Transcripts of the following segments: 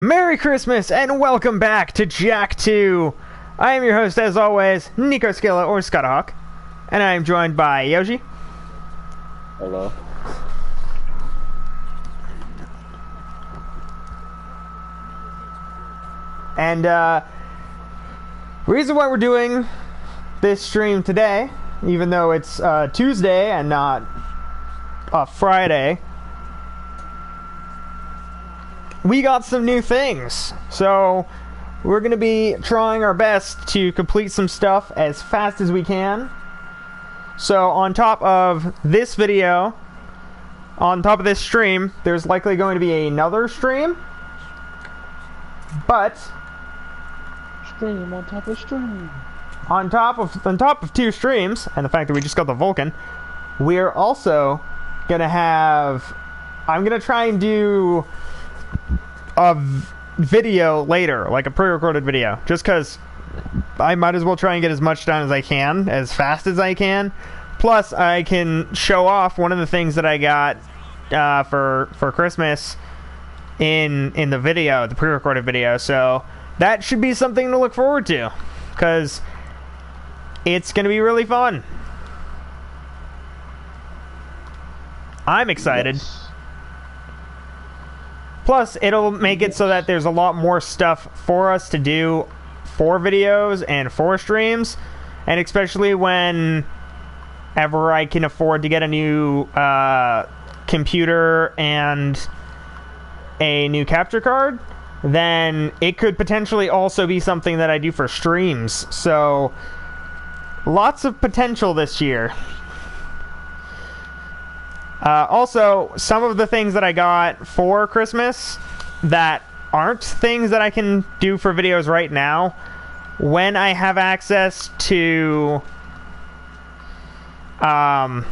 Merry Christmas and welcome back to Jack 2. I am your host as always, Nico Skilla or Scottahawk, and I am joined by Yoshi. Hello. And reason why we're doing this stream today, even though it's Tuesday and not Friday, we got some new things. So we're going to be trying our best to complete some stuff as fast as we can. So on top of this video, on top of this stream, there's likely going to be another stream. But Stream on top of stream. on top of two streams, and the fact that we just got the Vulcan, we're also going to have... I'm going to try and do a video later, like a pre-recorded video, just because I might as well try and get as much done as I can, as fast as I can. Plus, I can show off one of the things that I got for Christmas in the video, the pre-recorded video. So that should be something to look forward to, because it's going to be really fun. I'm excited. Yes. Plus, it'll make it so that there's a lot more stuff for us to do for videos and for streams, and especially whenever I can afford to get a new computer and a new capture card, then it could potentially also be something that I do for streams. So, lots of potential this year. Also, some of the things that I got for Christmas that aren't things that I can do for videos right now, when I have access to a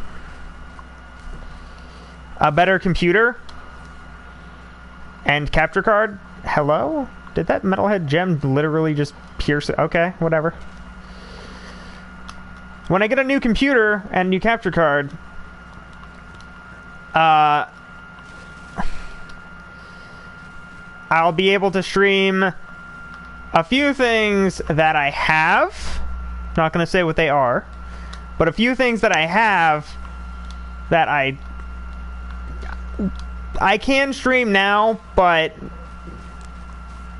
better computer and capture card. Hello? Did that metalhead gem literally just pierce it? Okay, whatever. When I get a new computer and new capture card, I'll be able to stream a few things that I have. Not going to say what they are, but a few things that I have that I can stream now, but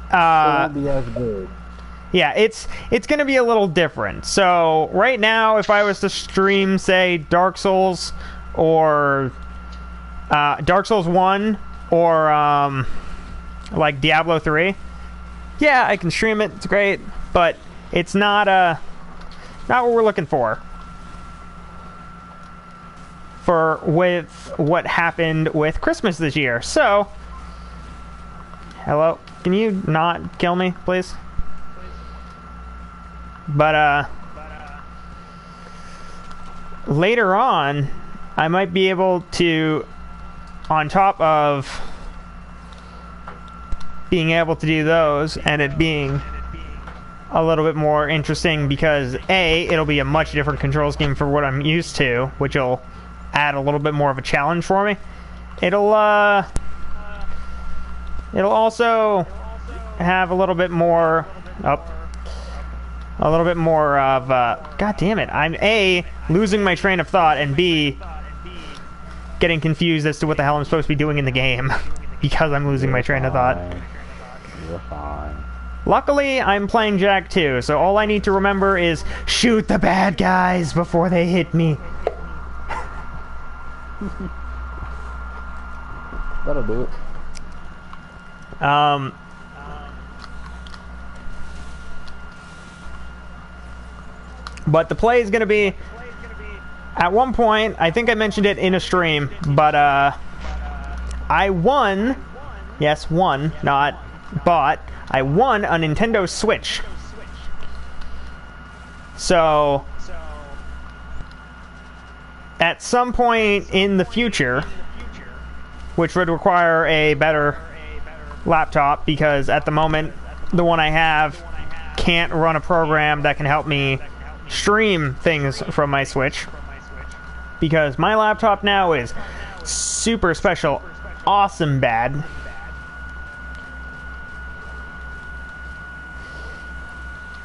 It won't be as good. yeah, it's going to be a little different. So right now, if I was to stream, say, Dark Souls or Dark Souls 1 or like Diablo 3, yeah, I can stream it. It's great, but it's not what we're looking for with what happened with Christmas this year. So, hello, can you not kill me, please? But later on, I might be able to, on top of being able to do those and it being a little bit more interesting, because it'll be a much different control scheme for what I'm used to, which will add a little bit more of a challenge for me. It'll also have a little bit more of god damn it, I'm A, losing my train of thought, and B, getting confused as to what the hell I'm supposed to be doing in the game because I'm losing my train of thought. You're fine. Luckily, I'm playing Jack 2, so all I need to remember is shoot the bad guys before they hit me. That'll do it. But the play is going to be, at one point, I think I mentioned it in a stream, but I won, yes, won, not bought, I won a Nintendo Switch. So, at some point in the future, which would require a better laptop, because at the moment, the one I have can't run a program that can help me stream things from my Switch, because my laptop now is super special awesome bad.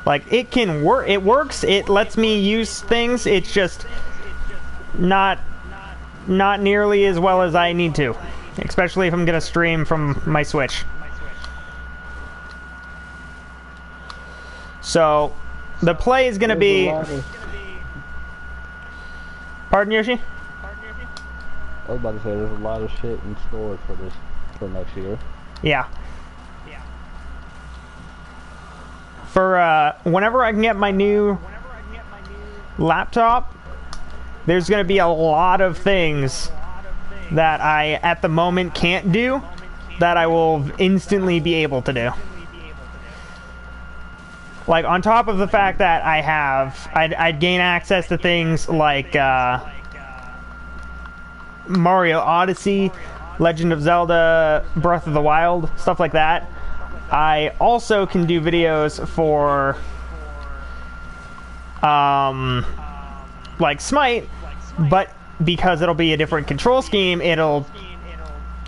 Like, it can work. It works. It lets me use things. It's just not nearly as well as I need to, especially if I'm gonna stream from my Switch. So, the play is gonna be. Pardon, Yoshi? I was about to say there's a lot of shit in store for next year. Yeah. For whenever I can get my new laptop, there's going to be a lot of things that I, at the moment, can't do that I will instantly be able to do. Like, on top of the fact that I'd gain access to things like Mario Odyssey, Legend of Zelda, Breath of the Wild, stuff like that. I also can do videos for like Smite, but because it'll be a different control scheme, it'll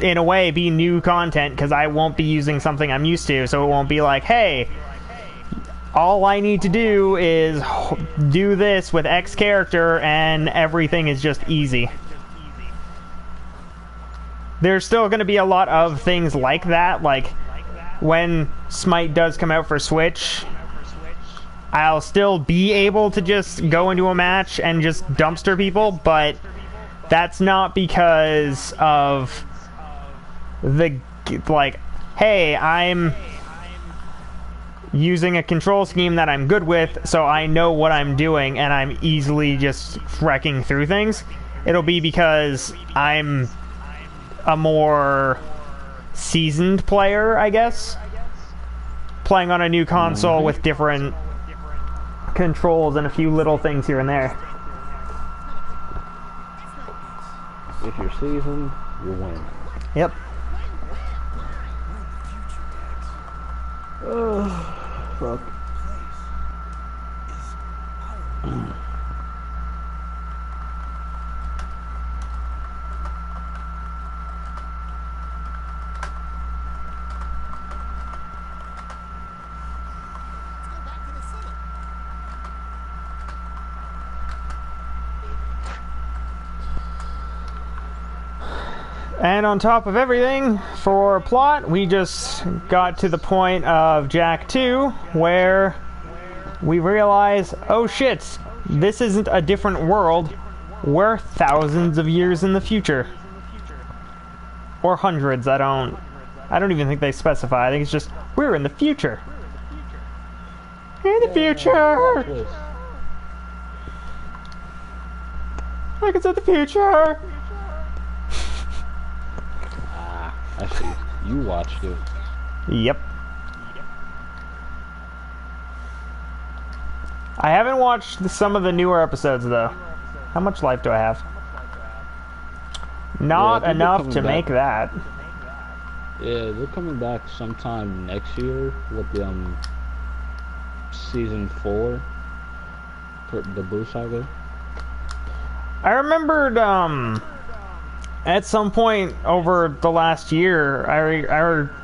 in a way be new content because I won't be using something I'm used to, so it won't be like, hey, all I need to do is do this with X character and everything is just easy. There's still going to be a lot of things like that, like when Smite does come out for Switch, I'll still be able to just go into a match and just dumpster people, but that's not because of the, like, hey, I'm using a control scheme that I'm good with, so I know what I'm doing and I'm easily just wrecking through things. It'll be because I'm a more seasoned player, I guess, playing on a new console with different controls and a few little things here and there. If you're seasoned, you win. Yep. Fuck. And on top of everything, for plot, we just got to the point of Jack 2, where we realize, oh shit, this isn't a different world, we're thousands of years in the future. Or hundreds, I don't even think they specify, I think it's just, we're in the future. In the future! Like it's in the future! I see. You watched it. Yep. I haven't watched some of the newer episodes, though. How much life do I have? Not enough to make that. Yeah, they're coming back sometime next year with season 4 for the Blue Saga. I remembered, at some point over the last year,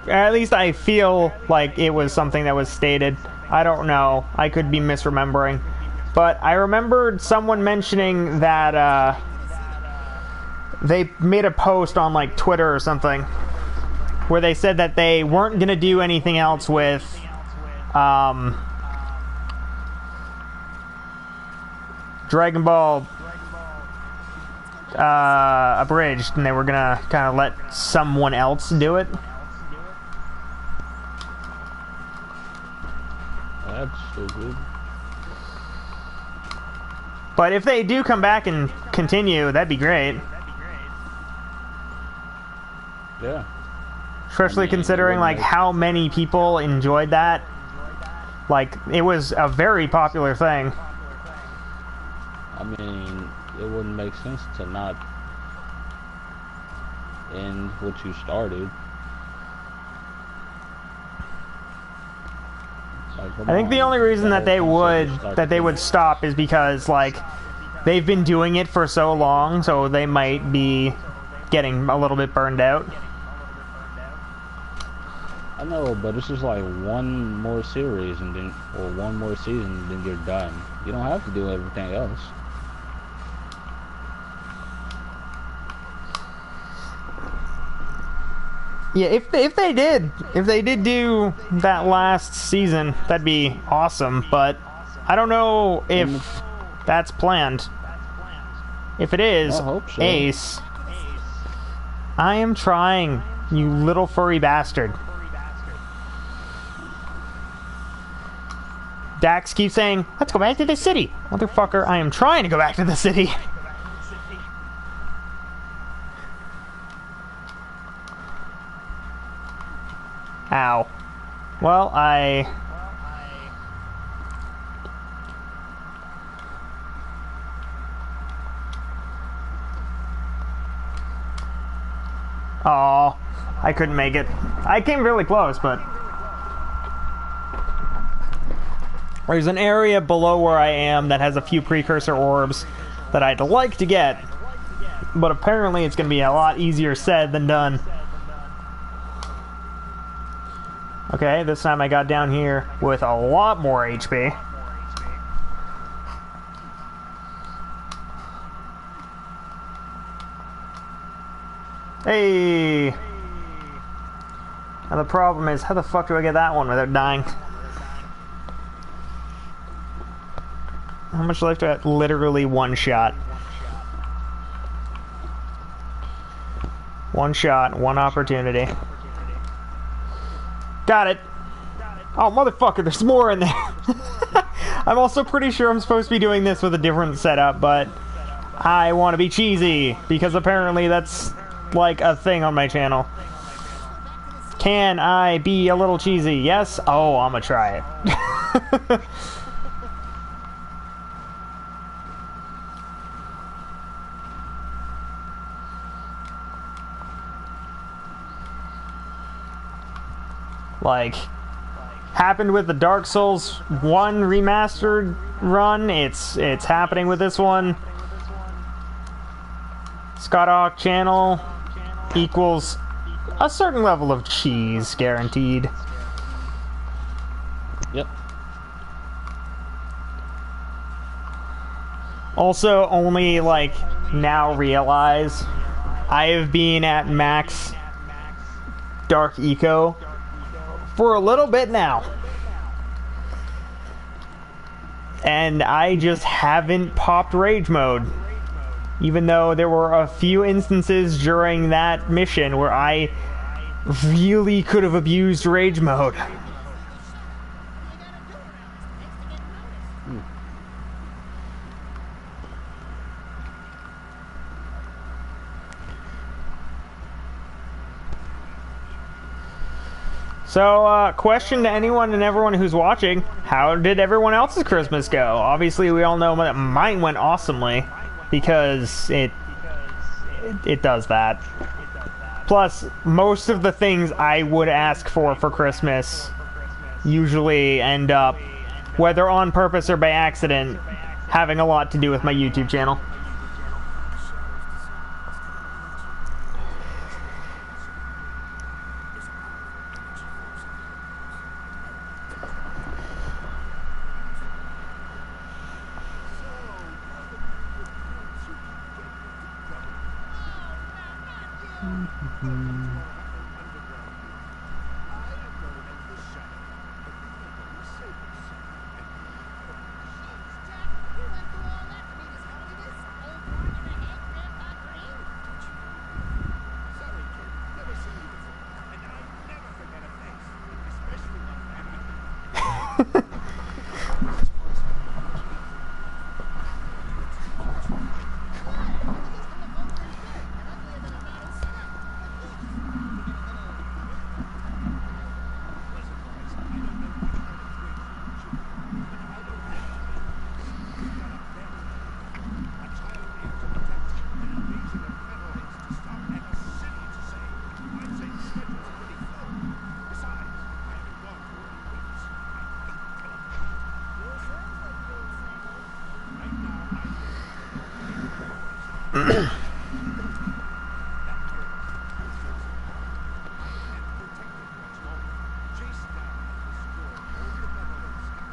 at least I feel like it was something that was stated. I don't know. I could be misremembering. But I remembered someone mentioning that they made a post on like Twitter or something where they said that they weren't going to do anything else with Dragon Ball Abridged, and they were gonna kind of let someone else do it. That's so good. But if they do come back and continue, that'd be great. Yeah. Especially considering like how many people enjoyed that. Like, it was a very popular thing. I mean, it wouldn't make sense to not end what you started. Like, I think the only reason that they would stop is because like they've been doing it for so long, so they might be getting a little bit burned out. I know, but it's just like one more series and then, or one more season, and then you're done. You don't have to do everything else. Yeah, if they did do that last season, that'd be awesome. But I don't know if that's planned. If it is, I hope so. Ace, I am trying, you little furry bastard. Dax keeps saying, let's go back to the city. Motherfucker, I am trying to go back to the city. Ow. Well, oh, I couldn't make it. I came really close, but there's an area below where I am that has a few precursor orbs that I'd like to get, but apparently it's going to be a lot easier said than done. Okay, this time I got down here with a lot more HP. Hey! Now the problem is, how the fuck do I get that one without dying? How much life do I have? Literally one shot. One shot, one opportunity. Got it. Oh, motherfucker, there's more in there. I'm also pretty sure I'm supposed to be doing this with a different setup, but I want to be cheesy, because apparently that's like a thing on my channel. Can I be a little cheesy? Yes? Oh, I'm gonna try it. Like, happened with the Dark Souls 1 remastered run, it's happening with this one. Scottahawk channel equals a certain level of cheese, guaranteed. Yep. Also, only, like, now realize I have been at max Dark Eco for a little bit now. And I just haven't popped Rage Mode. Even though there were a few instances during that mission where I really could have abused Rage Mode. So, question to anyone and everyone who's watching, how did everyone else's Christmas go? Obviously, we all know that mine went awesomely, because it does that. Plus, most of the things I would ask for Christmas usually end up, whether on purpose or by accident, having a lot to do with my YouTube channel.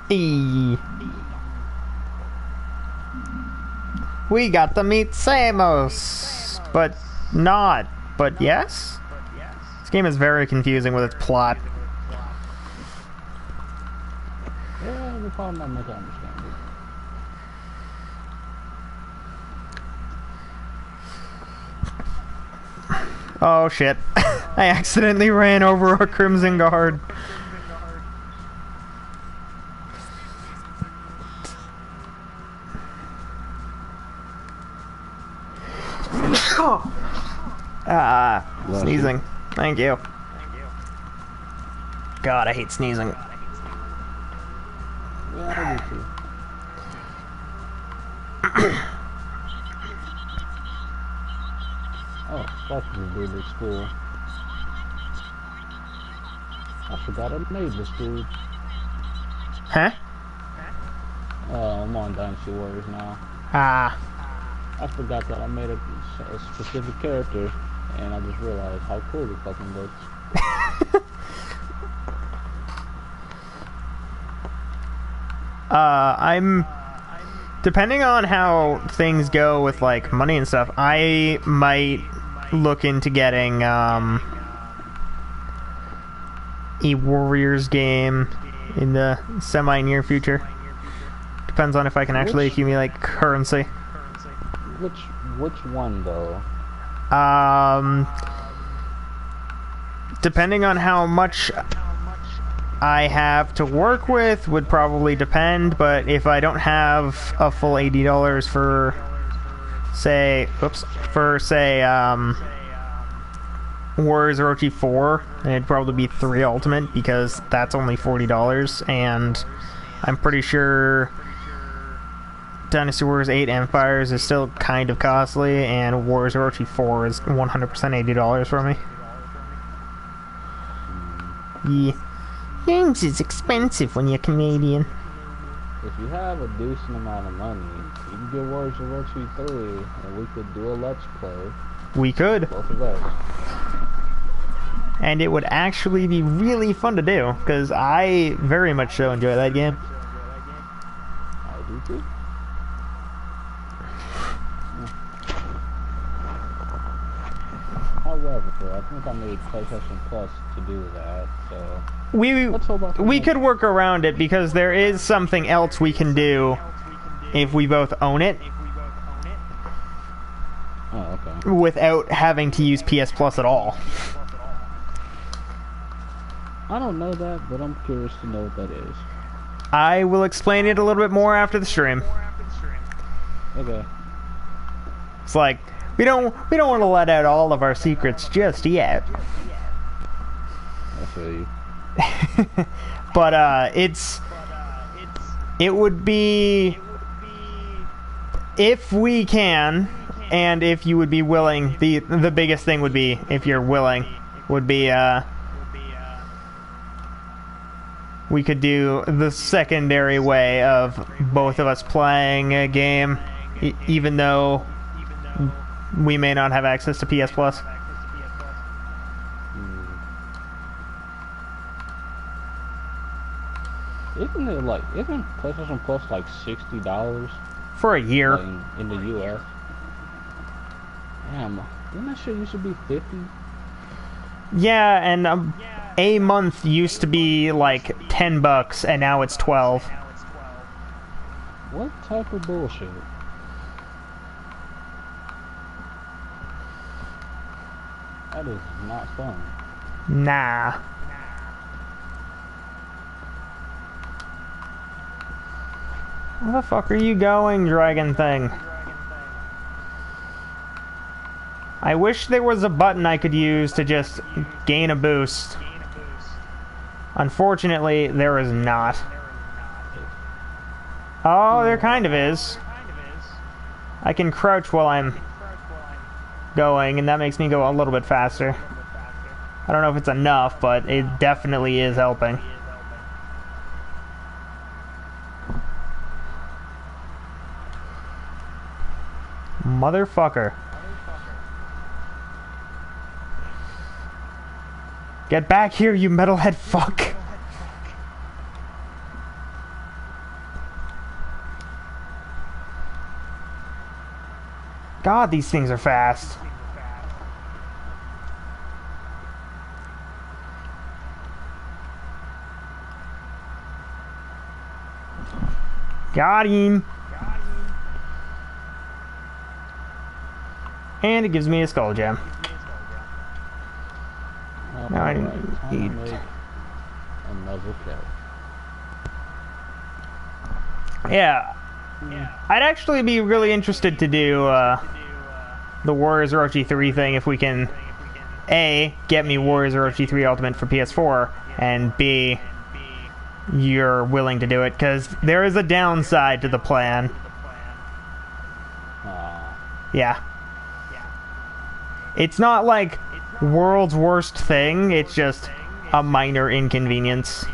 E. We got to meet Samos, but not. But yes? This game is very confusing with its plot. Yeah, the problem I'm not understanding. Oh shit. I accidentally ran over a Crimson Guard. Sneezing. Thank you. God, I hate sneezing. Yeah, I do too. Oh, that's a really school. I forgot I made this dude. Huh? I'm on Dynasty Warriors now. Ah. I forgot that I made a specific character, and I just realized how cool it fucking looks. I'm... Depending on how things go with, like, money and stuff, I might look into getting, a Warriors game in the semi-near future. Depends on if I can actually accumulate currency. Which one, though? Depending on how much I have to work with would probably depend, but if I don't have a full $80 for, say, Warriors Orochi 4, then it'd probably be 3 Ultimate, because that's only $40, and I'm pretty sure Dynasty Warriors 8 Empires is still kind of costly, and Warriors Orochi 4 is 100% $80 for me. Yeah. Games is expensive when you're Canadian. If you have a decent amount of money, you can get Warriors Orochi 3, and we could do a Let's Play. We could. Both of us. And it would actually be really fun to do, because I very much so enjoy that game. I do too. However, I think I made PlayStation Plus to do that, so... We could work around it, because there is something else we can do if we both own it. Oh, okay. Without having to use PS Plus at all. I don't know that, but I'm curious to know what that is. I will explain it a little bit more after the stream. Okay. It's like, we don't want to let out all of our secrets just yet. I feel you. But it would be, if we can, and if you would be willing, the biggest thing would be, if you're willing, would be we could do the secondary way of both of us playing a game, even though we may not have access to PS Plus. Isn't PlayStation Plus like $60 for a year in the US? Damn, didn't that shit used to be $50? Yeah, and a month used to be like $10, and now it's 12. What type of bullshit? That is not fun. Nah. Where the fuck are you going, dragon thing? I wish there was a button I could use to just gain a boost. Unfortunately, there is not. Oh, there kind of is. I can crouch while I'm going, and that makes me go a little bit faster. I don't know if it's enough, but it definitely is helping. Motherfucker. Get back here, you metalhead fuck. God, these things are fast. Got him. And it gives me a skull gem. Now I need another carrot. Yeah. I'd actually be really interested to do the Warriors Orochi 3 thing if we can A, get me Warriors Orochi 3 Ultimate for PS4, and B, you're willing to do it, because there is a downside to the plan. Yeah. It's not like world's worst thing, it's just a minor inconvenience.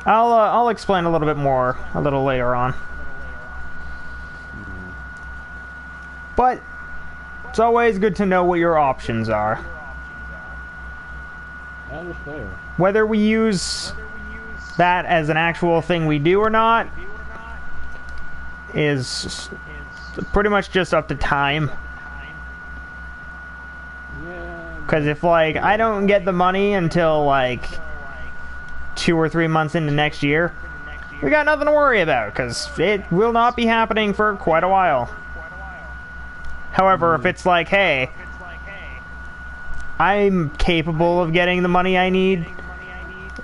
I'll explain a little bit more a little later on. But it's always good to know what your options are. That is fair. Whether we use that as an actual thing we do or not is pretty much just up to time. Because if, like, I don't get the money until, like, 2 or 3 months into next year, we got nothing to worry about, because it will not be happening for quite a while. However, if it's like, hey, I'm capable of getting the money I need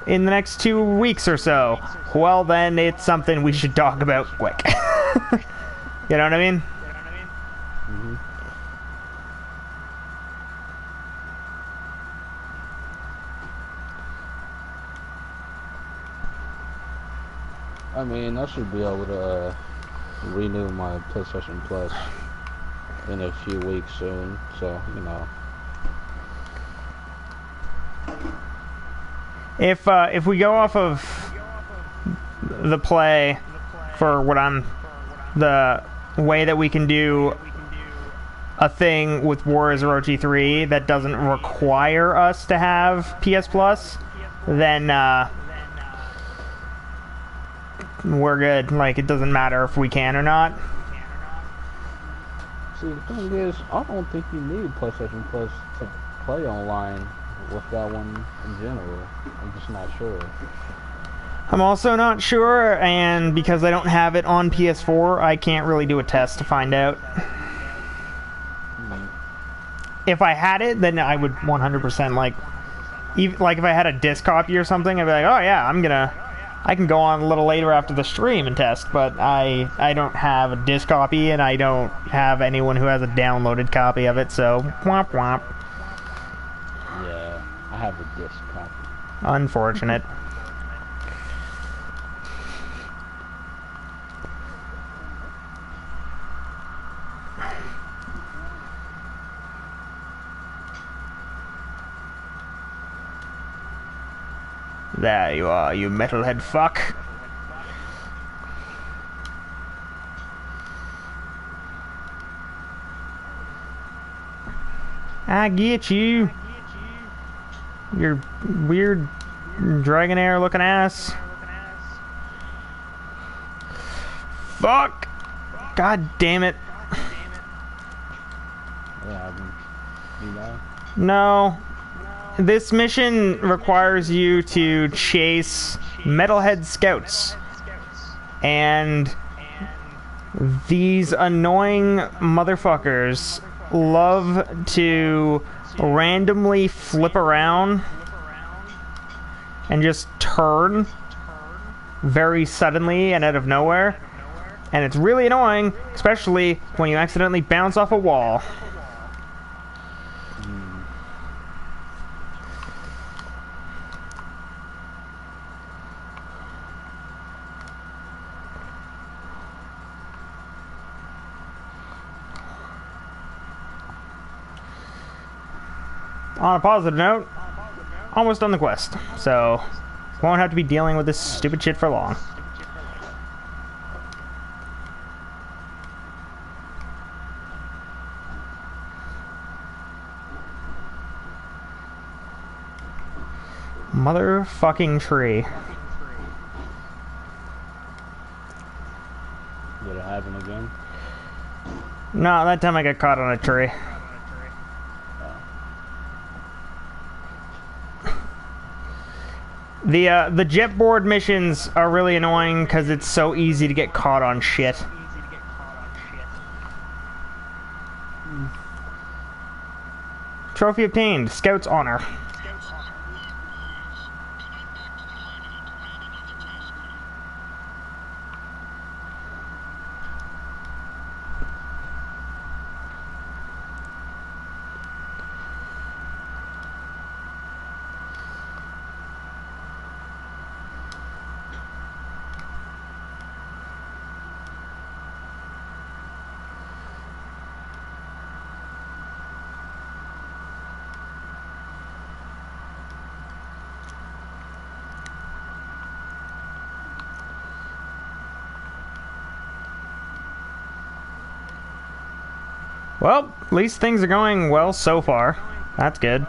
in the next 2 weeks or so, well, then it's something we should talk about quick. You know what I mean? Mm-hmm. I mean, I should be able to renew my PlayStation Plus in a few weeks soon, so, you know. If we go off of the play for what the way that we can do a thing with Warriors Orochi 3 that doesn't require us to have PS Plus, then we're good. Like, it doesn't matter if we can or not. See, the thing is, I don't think you need PlayStation Plus to play online with that one in general. I'm just not sure. I'm also not sure, and because I don't have it on PS4, I can't really do a test to find out. If I had it, then I would 100% like if I had a disc copy or something, I'd be like, oh yeah, I can go on a little later after the stream and test, but I don't have a disc copy, and I don't have anyone who has a downloaded copy of it, so womp womp. Yeah, I have a disc copy. Unfortunate. There you are, you metalhead fuck. I get you. Your weird Dragonair looking ass. Fuck! God damn it. Yeah, you know? No. This mission requires you to chase metalhead scouts. And these annoying motherfuckers love to randomly flip around and just turn very suddenly and out of nowhere. And it's really annoying, especially when you accidentally bounce off a wall. On a positive note, almost done the quest, so won't have to be dealing with this stupid shit for long. Motherfucking tree. No, that time I got caught on a tree. The jetboard missions are really annoying because it's so easy to get caught on shit. Trophy obtained. Scout's honor. Well, at least things are going well so far. That's good.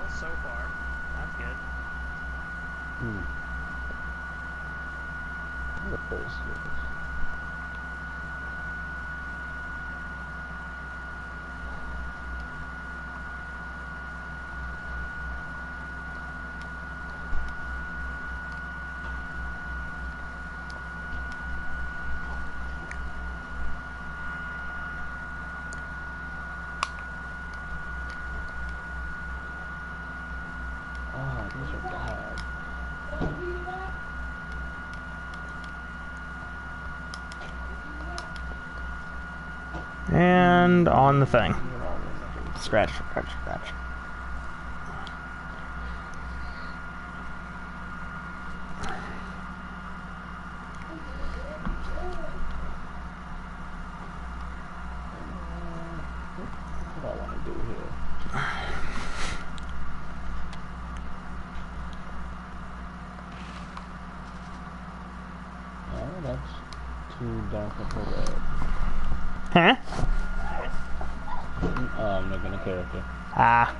And on the thing. Scratch, scratch, scratch. What do I want to do here? Oh, that's too dark of a red. Huh? Oh, I'm making a character. Ah.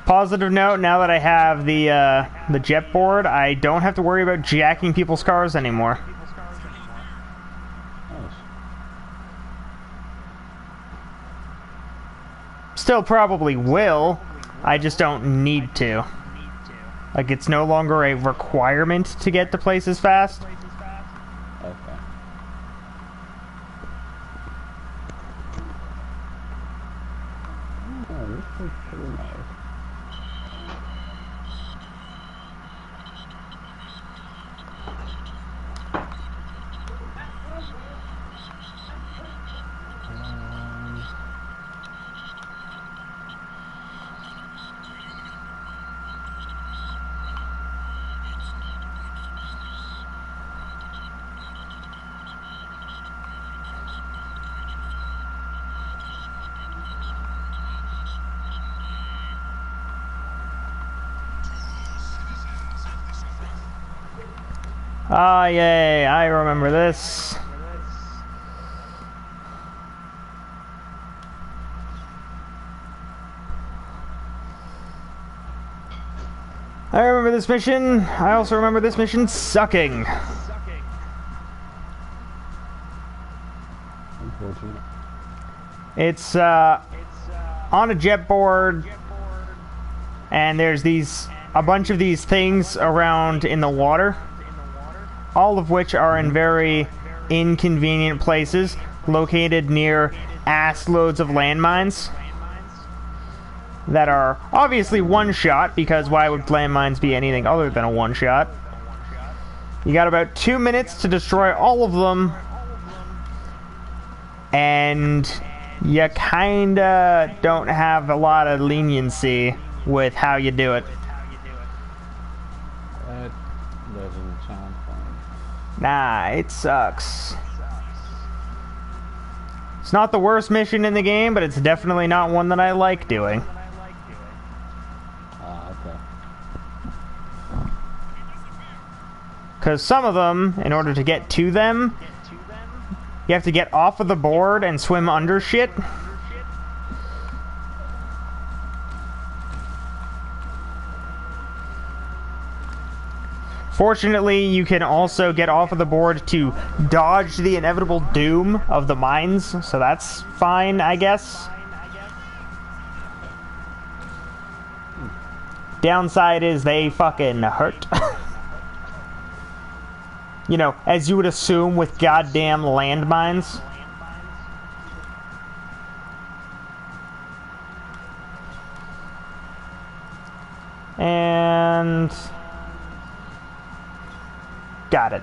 Positive note, now that I have the jet board, I don't have to worry about jacking people's cars anymore. Nice. Still probably will, I just don't need to. Like, it's no longer a requirement to get to places fast. Okay. Oh, this is pretty nice. Ah, yay, I remember this. I remember this mission. I also remember this mission sucking. Unfortunate. It's on a jet board, and there's a bunch of these things around in the water, all of which are in very inconvenient places, located near ass loads of landmines that are obviously one-shot, because why would landmines be anything other than a one-shot? You got about 2 minutes to destroy all of them, and you kinda don't have a lot of leniency with how you do it. That doesn't sound fun. Nah, it sucks. It's not the worst mission in the game, but it's definitely not one that I like doing. Okay. Because some of them, in order to get to them, you have to get off of the board and swim under shit. Fortunately, you can also get off of the board to dodge the inevitable doom of the mines, so that's fine, I guess. Downside is they fucking hurt. You know, as you would assume with goddamn landmines. And... got it.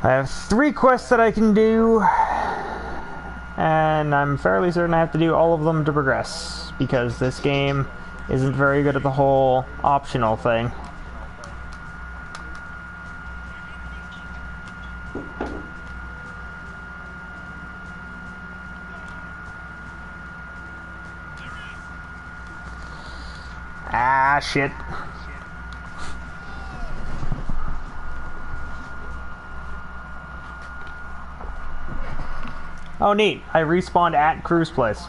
I have 3 quests that I can do, and I'm fairly certain I have to do all of them to progress, because this game isn't very good at the whole optional thing. Ah, shit. Oh, neat. I respawned at Crew's place.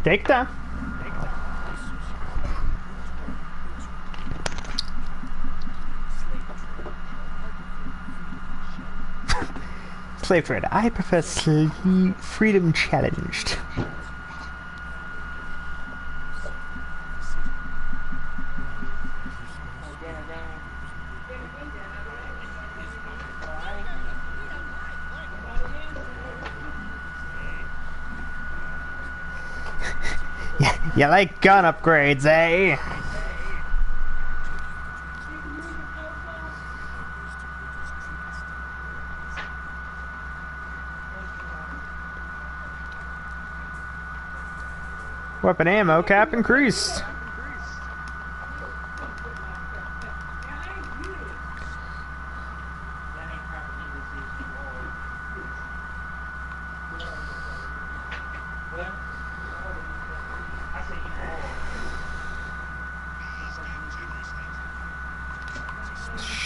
Take time. Slave trade. I prefer freedom challenged. You like gun upgrades, eh? Weapon ammo cap increased.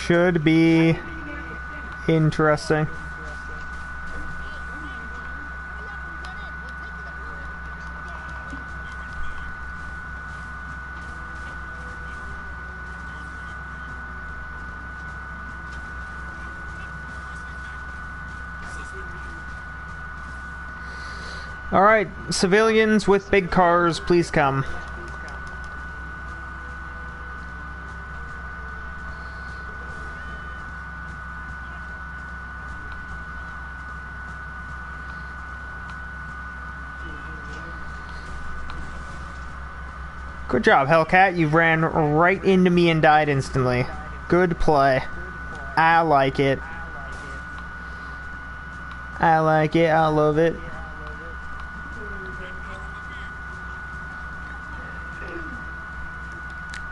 Should be interesting. All right, civilians with big cars, please come. Good job, Hellcat. You ran right into me and died instantly. Good play. I like it. I like it. I love it.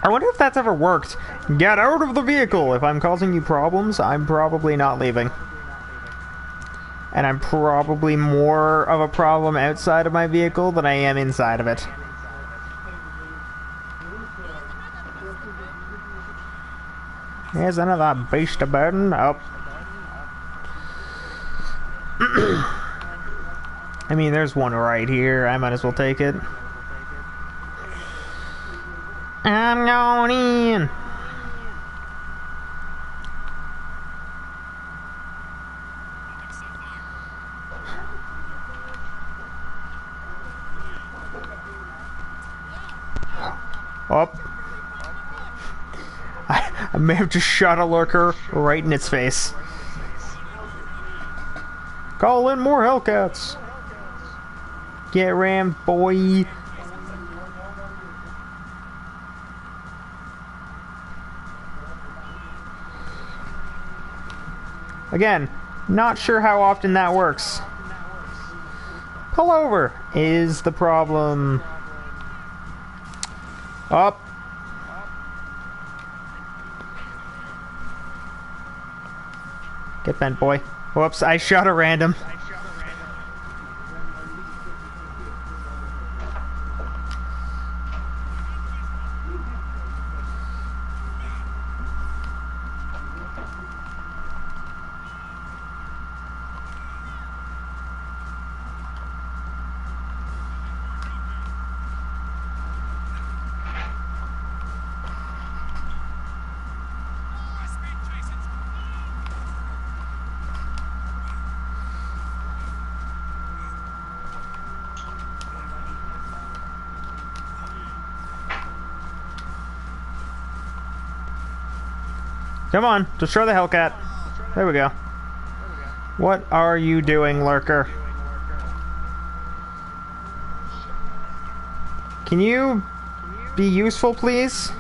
I wonder if that's ever worked. Get out of the vehicle! If I'm causing you problems, I'm probably not leaving. And I'm probably more of a problem outside of my vehicle than I am inside of it. Here's another beast of burden. Oh. I mean, there's one right here. I might as well take it. I'm going in. Up. I may have just shot a lurker right in its face. Call in more Hellcats. Get rammed, boy. Again, not sure how often that works. Pull over is the problem. Up. Get bent, boy. Whoops, I shot a random. Come on, destroy the Hellcat. There we go. What are you doing, lurker? Can you be useful, please?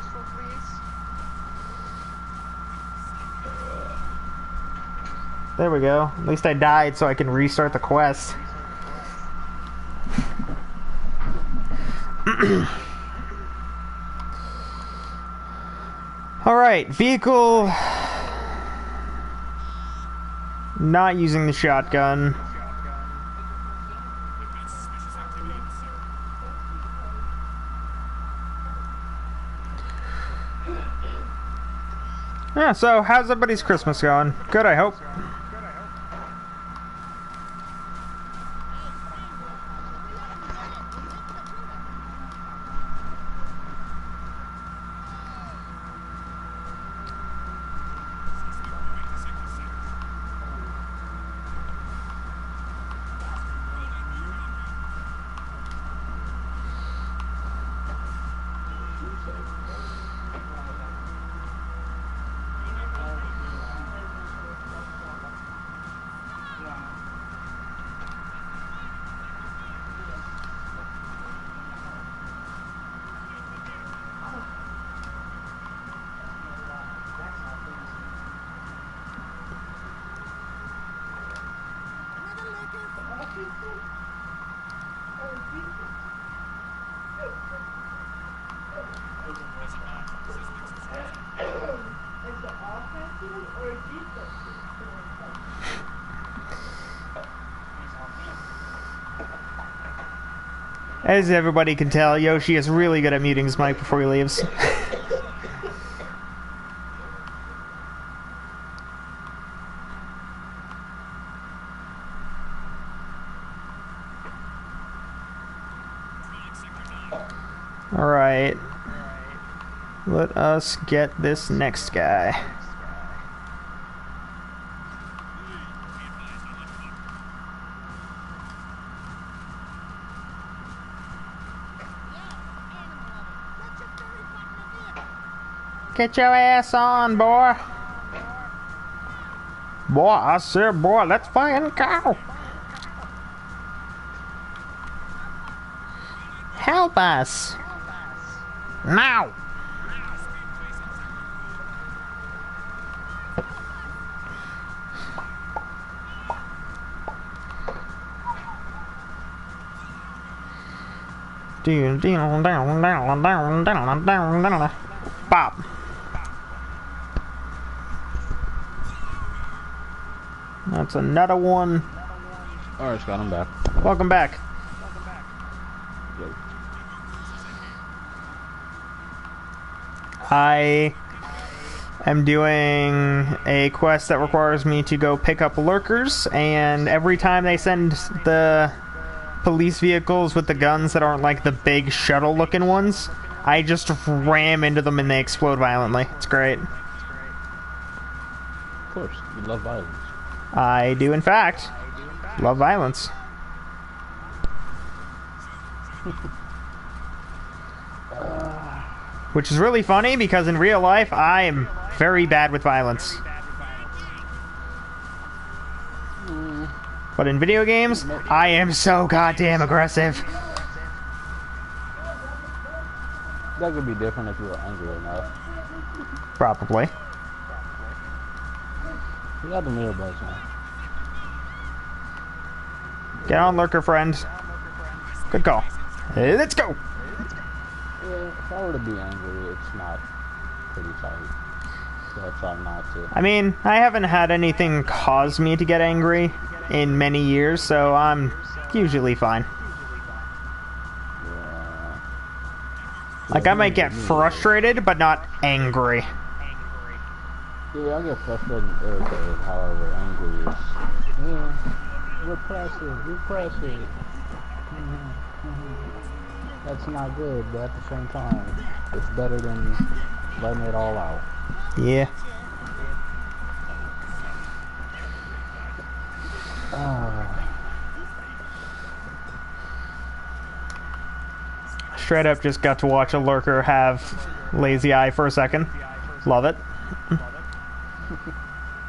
There we go. At least I died so I can restart the quest. Alright, vehicle... Not using the shotgun. Yeah, so how's everybody's Christmas going? Good, I hope. As everybody can tell, Yoshi is really good at muting his mic before he leaves. Alright. Let us get this next guy. Get your ass on, boy. Boy, I said, boy, let's fucking go. Help us. Now. Pop. That's another one. Alright, Scott, I'm back. Welcome back. Yo. I am doing a quest that requires me to go pick up lurkers, and every time they send the police vehicles with the guns that aren't like the big shuttle looking ones, I just ram into them and they explode violently. It's great. Of course, you love violence. I do, in fact, love violence. Which is really funny because in real life, I am very bad with violence. But in video games, I am so goddamn aggressive. That could be different if you were angry enough. Probably. You got the mirror bugs now. Get on, lurker friend. Good call. Hey, let's go. Yeah, if I were to be angry, it's not pretty tight. So I try not to. I mean, I haven't had anything cause me to get angry in many years, so I'm usually fine. Yeah. Like, I might get frustrated, but not angry. Yeah, I get frustrated and irritated, however, angry is... Yeah, repress it. That's not good, but at the same time, it's better than letting it all out. Yeah. Straight up just got to watch a lurker have lazy eye for a second. Love it.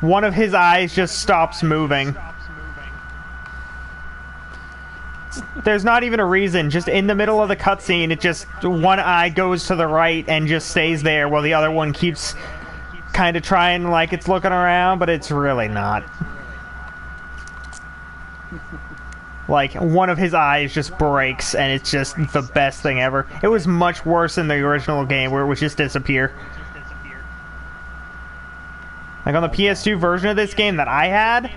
One of his eyes just stops moving. There's not even a reason. Just in the middle of the cutscene, it just... one eye goes to the right and just stays there while the other one keeps kind of trying like it's looking around, but it's really not. Like, one of his eyes just breaks, and it's just the best thing ever. It was much worse in the original game, where it would just disappear. Like, on the PS2 version of this game that I had,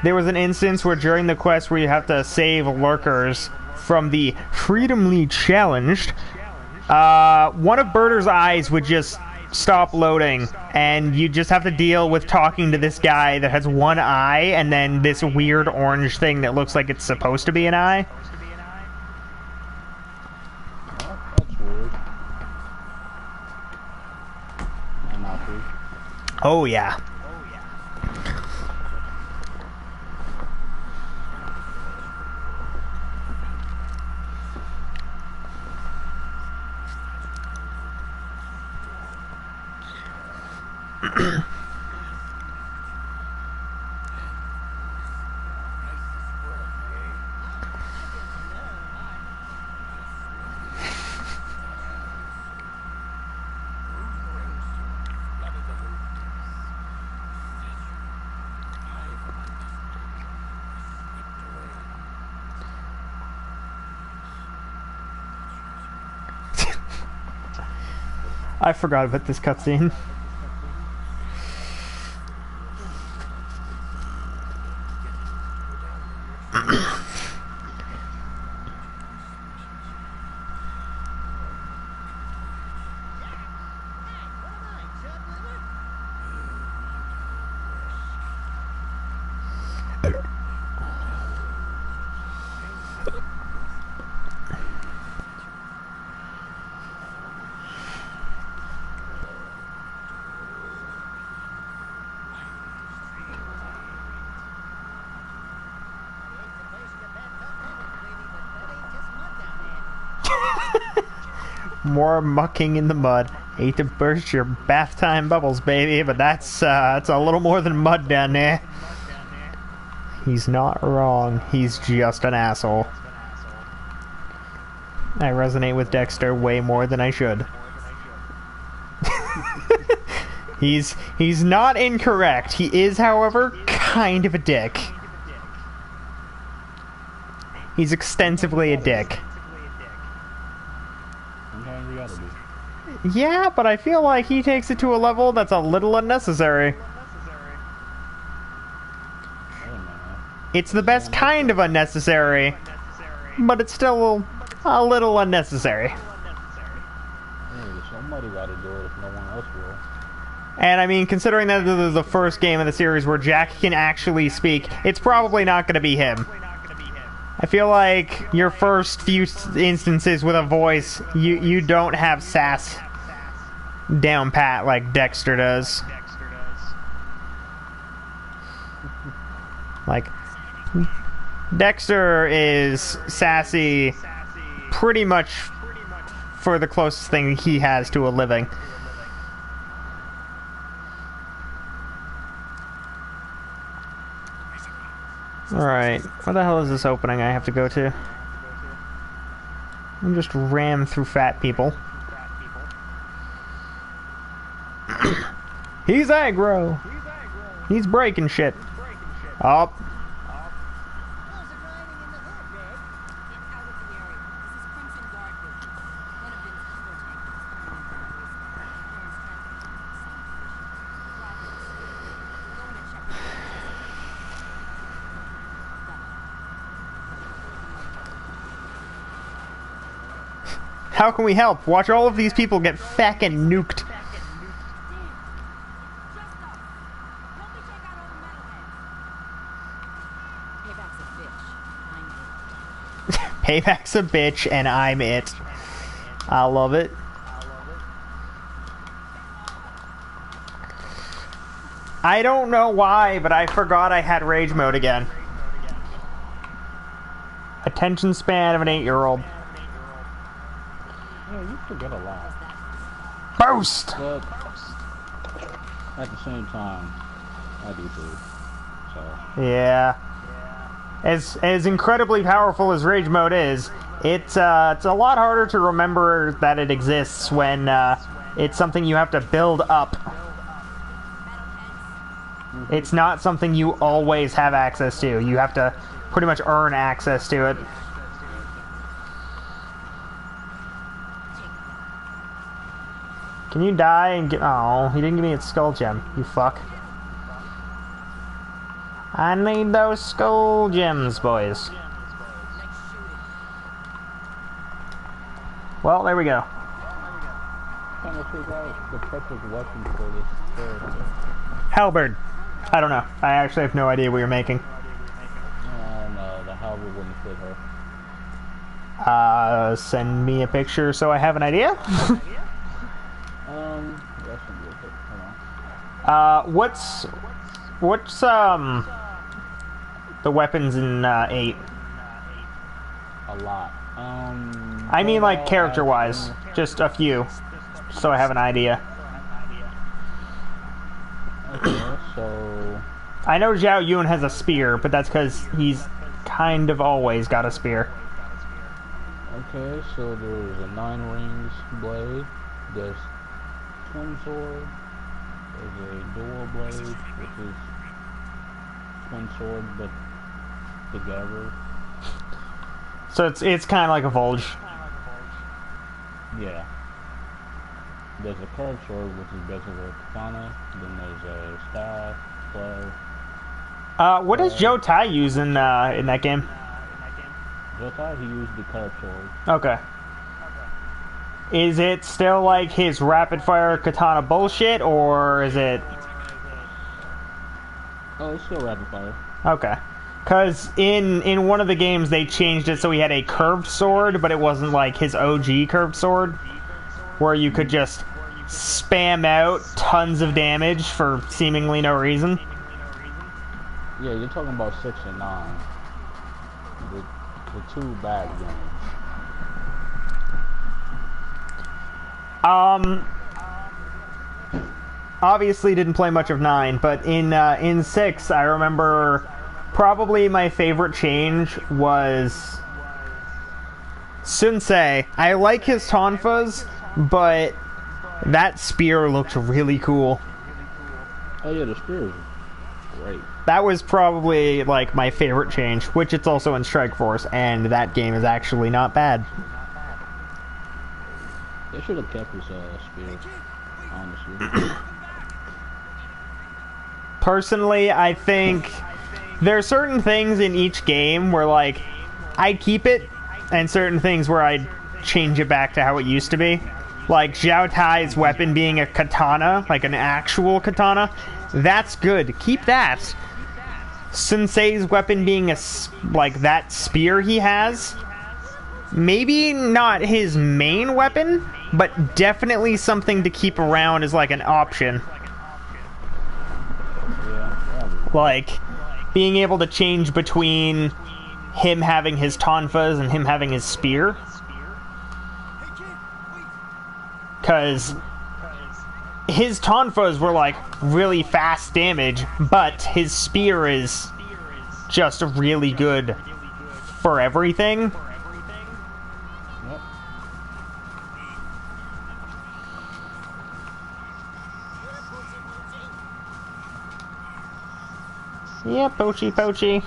there was an instance where during the quest where you have to save lurkers from the Freedomly Challenged, one of Birder's eyes would just stop loading, and you just have to deal with talking to this guy that has one eye and then this weird orange thing that looks like it's supposed to be an eye. Well, that's weird. I'm not free. Oh yeah. I forgot about this cutscene. More mucking in the mud. Hate to burst your bath time bubbles, baby, but that's a little more than mud down there. He's not wrong. He's just an asshole. I resonate with Dexter way more than I should. He's not incorrect. He is, however, kind of a dick. He's extensively a dick. Sometimes you gotta be. Yeah, but I feel like he takes it to a level that's a little unnecessary. Hey, man. It's the best kind of unnecessary, but it's still a little unnecessary. Hey, somebody gotta do it if no one else will. And I mean, considering that this is the first game of the series where Jack can actually speak, it's probably not going to be him. I feel like your first few instances with a voice, you don't have sass down pat like Dexter does. Like, Dexter is sassy pretty much for the closest thing he has to a living. Alright, where the hell is this opening I have to go to? I'm just ram through fat people. He's aggro! He's breaking shit. Up. How can we help? Watch all of these people get fucking nuked. Payback's a bitch, and I'm it. I love it. I don't know why, but I forgot I had rage mode again. Attention span of an 8-year-old. Yeah, you forget a lot. Boost! But at the same time, I do too. So. Yeah. As incredibly powerful as rage mode is, it's a lot harder to remember that it exists when it's something you have to build up. It's not something you always have access to. You have to pretty much earn access to it. Can you die and get... Oh, he didn't give me a skull gem, you fuck. I need those skull gems, boys. Well, there we go. Trying to figure out the perfect weapon for this character. Halberd. I don't know. I actually have no idea what you're making. No, the halberd wouldn't fit her. Send me a picture so I have an idea. That shouldn't be a bit. Hold on. What's the weapons in 8? A lot. I mean, like, character-wise. Just a few. So I have an idea. Okay, so... I know Zhao Yun has a spear, but that's because he's kind of always got a spear. Okay, so there's a 9 rings blade. There's twin sword. There's a dual blade, which is twin sword, but together. So it's kind of like a Volge. Yeah. There's a curved sword, which is basically a katana. Then there's a staff, club. What does Joe Tai use in that game? Joe Tai, he used the curved sword. Okay. Is it still like his rapid fire katana bullshit, or is it... Oh, it's still rapid fire. Okay. Because in one of the games they changed it so he had a curved sword, but it wasn't like his OG curved sword, where you could just spam out tons of damage for seemingly no reason. Yeah, you're talking about 6 and 9. The 2 bad games. Obviously didn't play much of 9, but in 6 I remember probably my favorite change was Sunsei. I like his tonfas, but that spear looked really cool. Oh yeah, the spear is great. That was probably like my favorite change, which it's also in Strike Force, and that game is actually not bad. They should have kept his spear, honestly. Personally, I think there are certain things in each game where, like, I'd keep it, and certain things where I'd change it back to how it used to be. Like, Zhao Tai's weapon being a katana, like an actual katana, that's good. Keep that. Sensei's weapon being like that spear he has, maybe not his main weapon, but definitely something to keep around as like an option. Like, being able to change between him having his tonfas and him having his spear. Because his tonfas were like really fast damage, but his spear is just really good for everything. Yep. Yeah, poachy, poachy.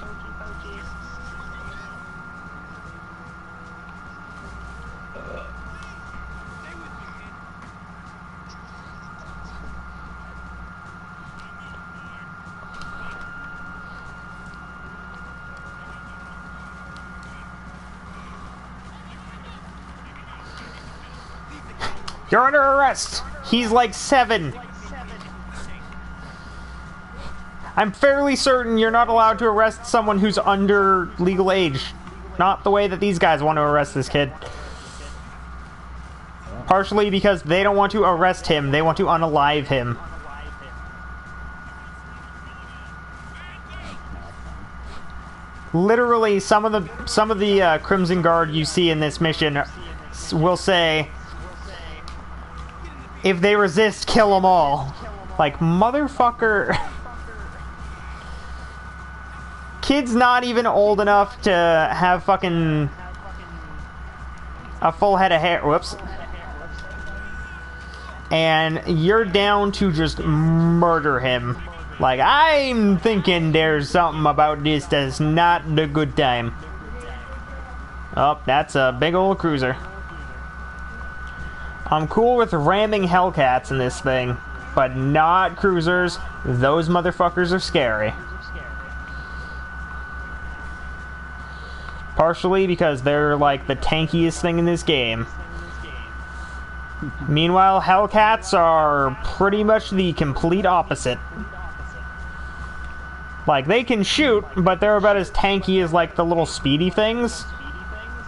You're under arrest! He's like 7. I'm fairly certain you're not allowed to arrest someone who's under legal age. Not the way that these guys want to arrest this kid. Partially because they don't want to arrest him, they want to unalive him. Literally, some of the Crimson Guard you see in this mission will say, if they resist, kill them all. Like, motherfucker. Kid's not even old enough to have fucking a full head of hair. Whoops. And you're down to just murder him. Like, I'm thinking there's something about this that's not a good time. Oh, that's a big old cruiser. I'm cool with ramming Hellcats in this thing, but not cruisers. Those motherfuckers are scary. Partially because they're like the tankiest thing in this game. Meanwhile, Hellcats are pretty much the complete opposite. Like, they can shoot, but they're about as tanky as like the little speedy things.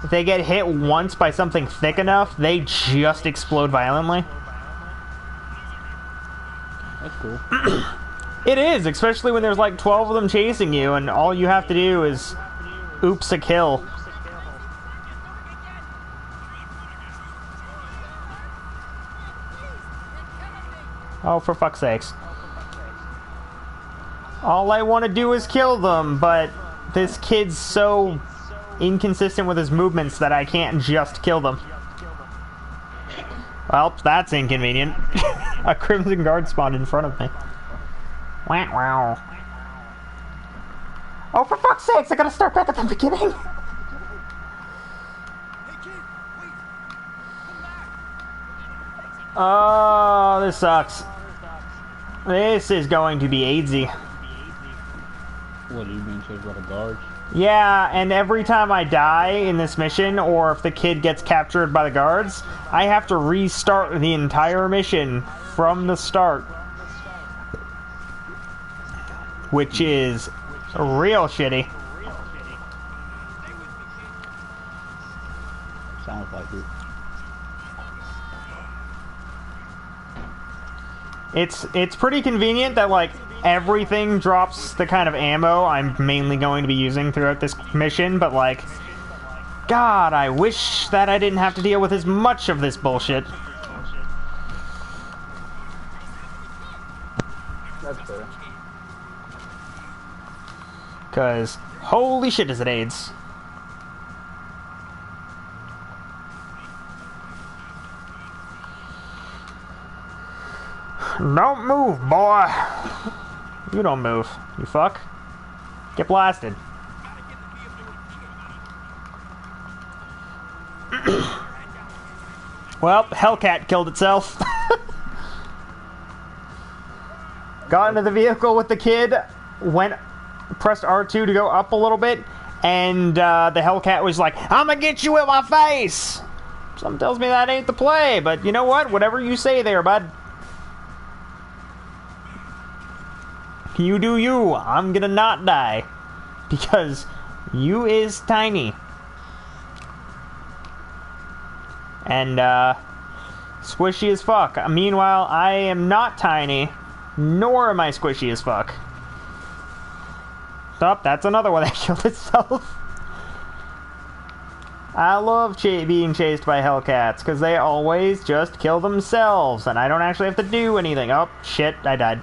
If they get hit once by something thick enough, they just explode violently. That's cool. It is, especially when there's like 12 of them chasing you, and all you have to do is oops a kill. Oh, for fuck's sakes. All I want to do is kill them, but this kid's so inconsistent with his movements that I can't just kill them. Well, that's inconvenient. A Crimson Guard spawned in front of me. Wow, wow. Oh, for fuck's sakes, I gotta start back at the beginning. Oh, this sucks. This is going to be AIDSy. What, are you being chased by the guards? Yeah, and every time I die in this mission, or if the kid gets captured by the guards, I have to restart the entire mission from the start. Which is real shitty. Sounds like it. It's pretty convenient that, like, everything drops the kind of ammo I'm mainly going to be using throughout this mission, but, like, God, I wish that I didn't have to deal with as much of this bullshit. That's fair. Because, holy shit, is it AIDS. Don't move, boy. You don't move, you fuck. Get blasted. Well, Hellcat killed itself. Got into the vehicle with the kid, pressed R2 to go up a little bit, and the Hellcat was like, "I'm gonna get you in my face!" Something tells me that ain't the play, but you know what? Whatever you say there, bud. You do you. I'm gonna not die. Because you is tiny. And, squishy as fuck. Meanwhile, I am not tiny, nor am I squishy as fuck. Oh, that's another one that killed itself. I love being chased by Hellcats, because they always just kill themselves, and I don't actually have to do anything. Oh, shit, I died.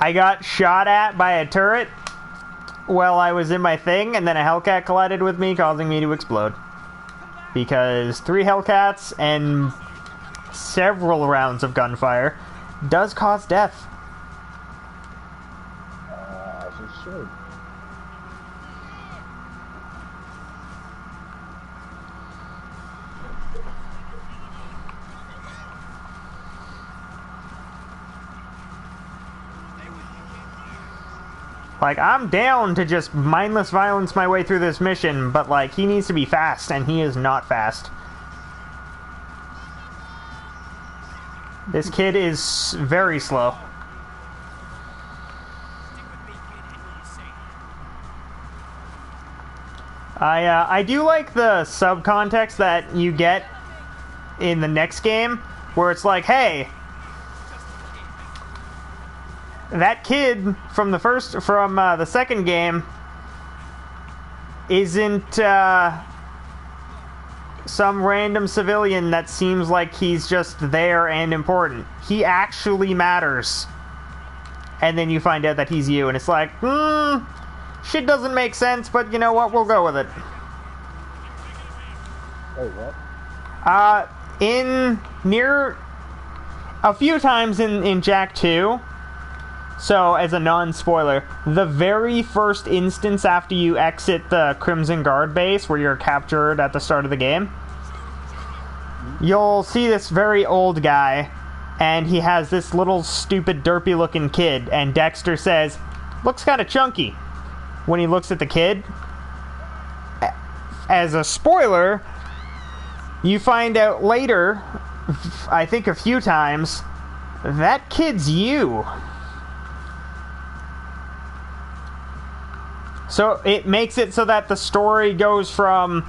I got shot at by a turret while I was in my thing, and then a Hellcat collided with me, causing me to explode. Because 3 Hellcats and several rounds of gunfire does cause death. As it should. Like, I'm down to just mindless violence my way through this mission, but, like, he needs to be fast, and he is not fast. This kid is very slow. I do like the subcontext that you get in the next game, where it's like, hey, that kid from the second game isn't some random civilian that seems like he's just there and important. He actually matters. And then you find out that he's you, and it's like, shit doesn't make sense, but you know what, we'll go with it. Wait, what? A few times in Jak 2, so as a non-spoiler, the very first instance after you exit the Crimson Guard base, where you're captured at the start of the game, you'll see this very old guy, and he has this little stupid derpy looking kid, and Dexter says, looks kind of chunky, when he looks at the kid. As a spoiler, you find out later, I think a few times, that kid's you. So it makes it so that the story goes from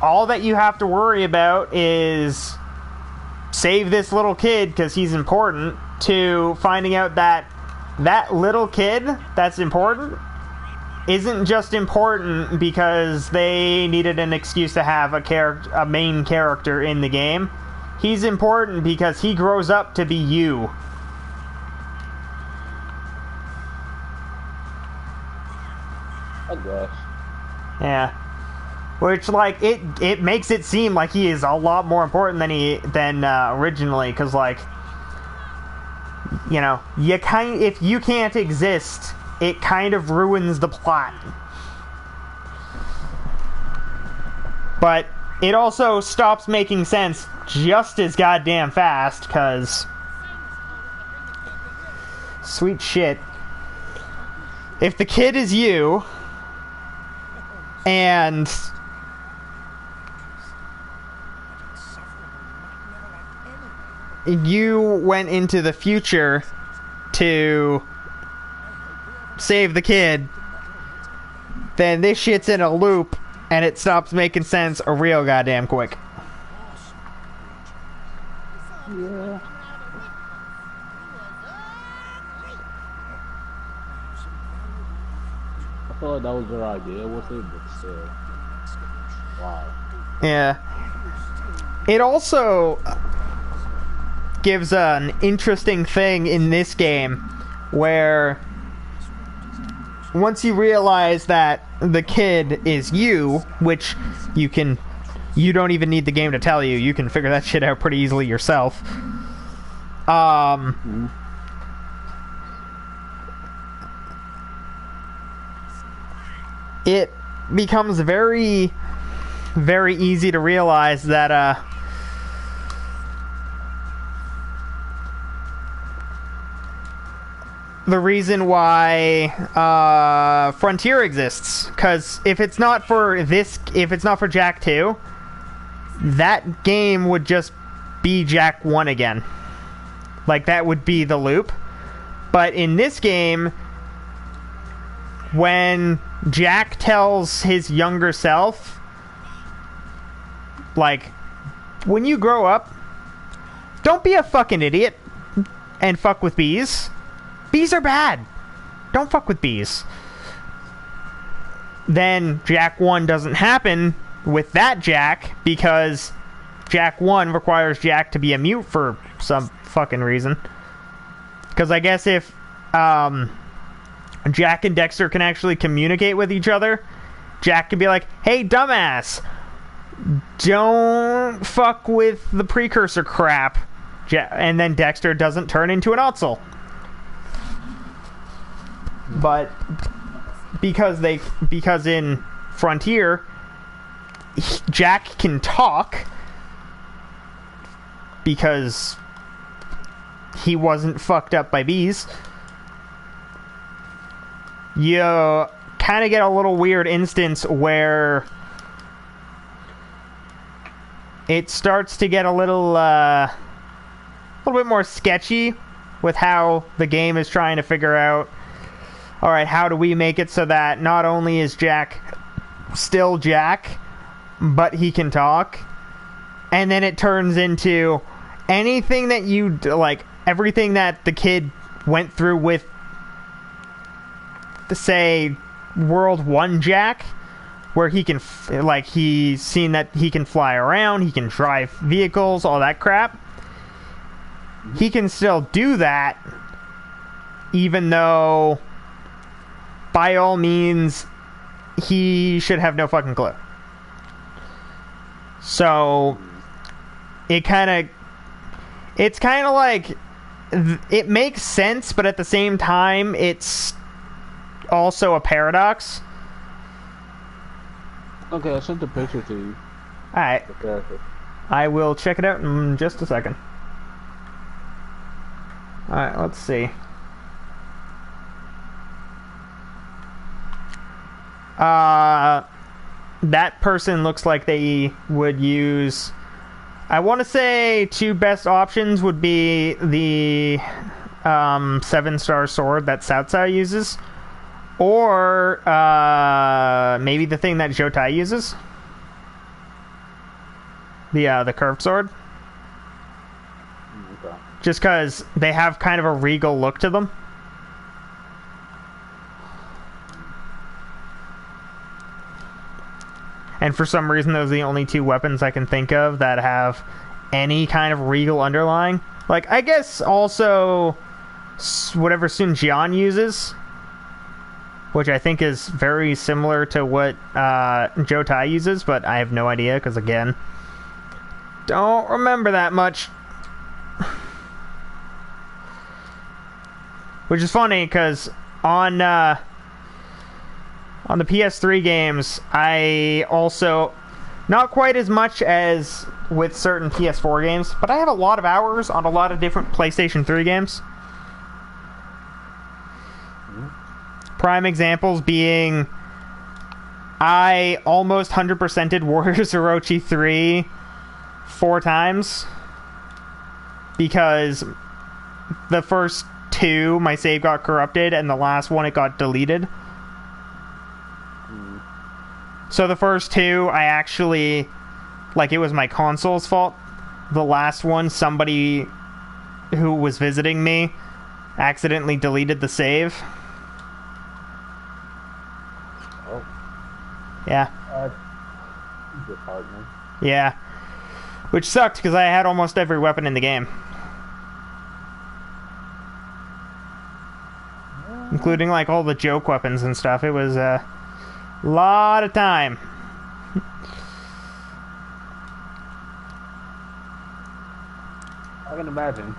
all that you have to worry about is save this little kid because he's important, to finding out that that little kid that's important isn't just important because they needed an excuse to have a main character in the game. He's important because he grows up to be you. I guess. Yeah. Which, like, it makes it seem like he is a lot more important than originally, because, like, you know, if you can't exist, it kind of ruins the plot. But it also stops making sense just as goddamn fast, because sweet shit. If the kid is you, and you went into the future to save the kid, then this shit's in a loop, and it stops making sense a real goddamn quick. Yeah. I feel like that was their idea with it, but still. Wow. Yeah. It also gives an interesting thing in this game where once you realize that the kid is you, which you don't even need the game to tell you, you can figure that shit out pretty easily yourself. It becomes very, very easy to realize that the reason why Frontier exists, because if it's not for Jak 2, that game would just be Jak 1 again. Like, that would be the loop. But in this game, when Jak tells his younger self, like, when you grow up, don't be a fucking idiot and fuck with bees. Bees are bad. Don't fuck with bees. Then Jak 1 doesn't happen with that Jak, because Jak 1 requires Jak to be a mute for some fucking reason. Because I guess if Jack and Dexter can actually communicate with each other, Jack can be like, hey, dumbass, don't fuck with the precursor crap. And then Dexter doesn't turn into an Otzel. But because in Frontier, Jack can talk because he wasn't fucked up by bees. You kind of get a little weird instance where it starts to get a little bit more sketchy with how the game is trying to figure out, all right, how do we make it so that not only is Jack still Jack, but he can talk? And then it turns into anything that you, like, everything that the kid went through with, say, World 1 Jack, where he can, like, he's seen that he can fly around, he can drive vehicles, all that crap. He can still do that, even though, by all means, he should have no fucking clue. So, it's kind of like, it makes sense, but at the same time, it's also a paradox. Okay, I sent the picture to you. Alright. I will check it out in just a second. Alright, let's see. That person looks like they would use... I want to say two best options would be the 7-star sword that Cao Cao uses, or maybe the thing that Zhou uses. The curved sword. Okay. Just because they have kind of a regal look to them. And for some reason, those are the only two weapons I can think of that have any kind of regal underlying. Like, I guess also whatever Sun Jian uses, which I think is very similar to what Zhou Tai uses, but I have no idea, because again, don't remember that much. Which is funny, because on the PS3 games, I also, not quite as much as with certain PS4 games, but I have a lot of hours on a lot of different PlayStation 3 games. Prime examples being, I almost 100%ed Warriors Orochi 3 4 times, because the first 2, my save got corrupted, and the last one, it got deleted. So the first 2, I actually, like, it was my console's fault. The last one, somebody who was visiting me accidentally deleted the save. Oh. Yeah. Disheartening. Yeah. Which sucked, because I had almost every weapon in the game. Including, like, all the joke weapons and stuff. It was, lot of time. I can imagine.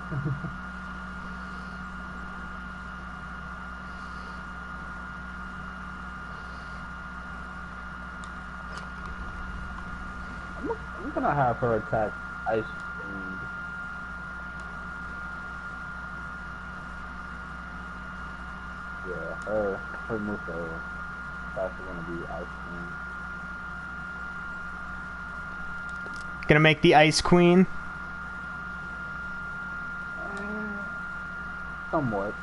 I'm gonna have her attack Ice Queen. Yeah, her move that's gonna be Ice Queen. Gonna make the Ice Queen. Somewhat.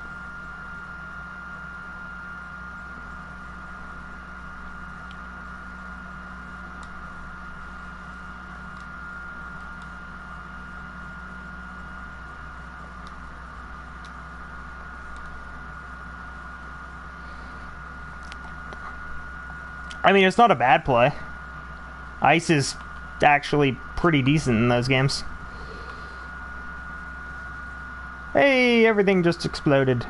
I mean, it's not a bad play. Ice is actually pretty decent in those games. Hey, everything just exploded.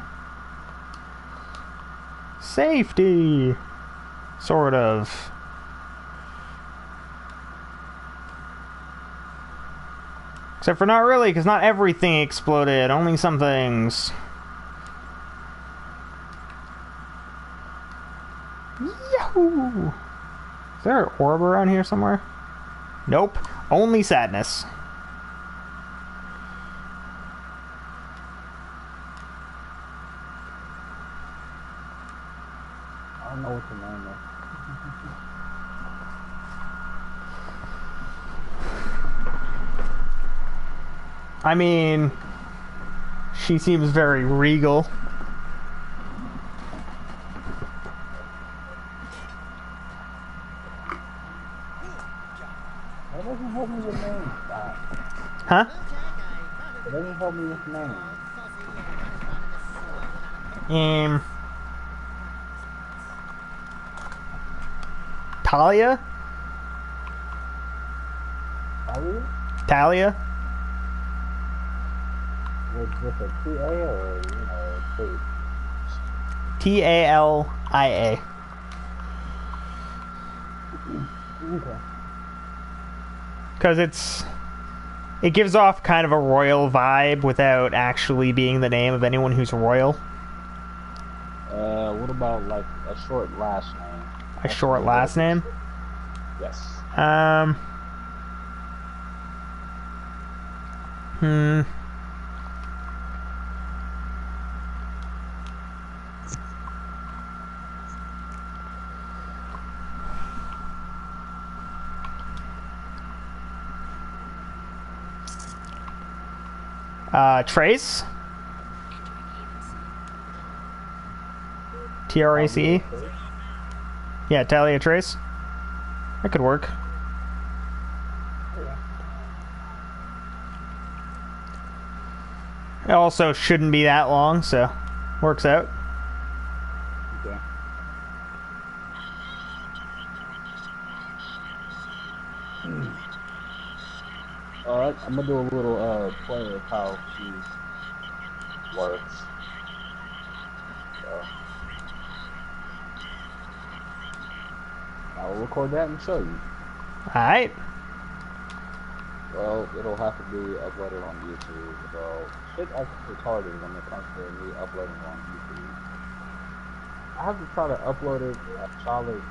Safety! Sort of. Except for not really, because not everything exploded, only some things. Yahoo! Is there an orb around here somewhere? Nope. Only sadness. I don't know what the name is. I mean, she seems very regal. That doesn't help me with names. Huh? It doesn't help me with names. Talia? Talia? Talia? Was this a T-A or, a T? Talia. Okay. Because it gives off kind of a royal vibe without actually being the name of anyone who's royal. What about, like, a short last name? A short last name? Yes. Trace? Trace? Yeah, Talia Trace. That could work. It also shouldn't be that long, so works out. Okay. Alright, I'm gonna do a little play of how she works. So, I'll record that and show you. Alright. Well, it'll have to be uploaded on YouTube. So, shit actually retarded when it comes to me uploading on YouTube. I have to try to upload it a solid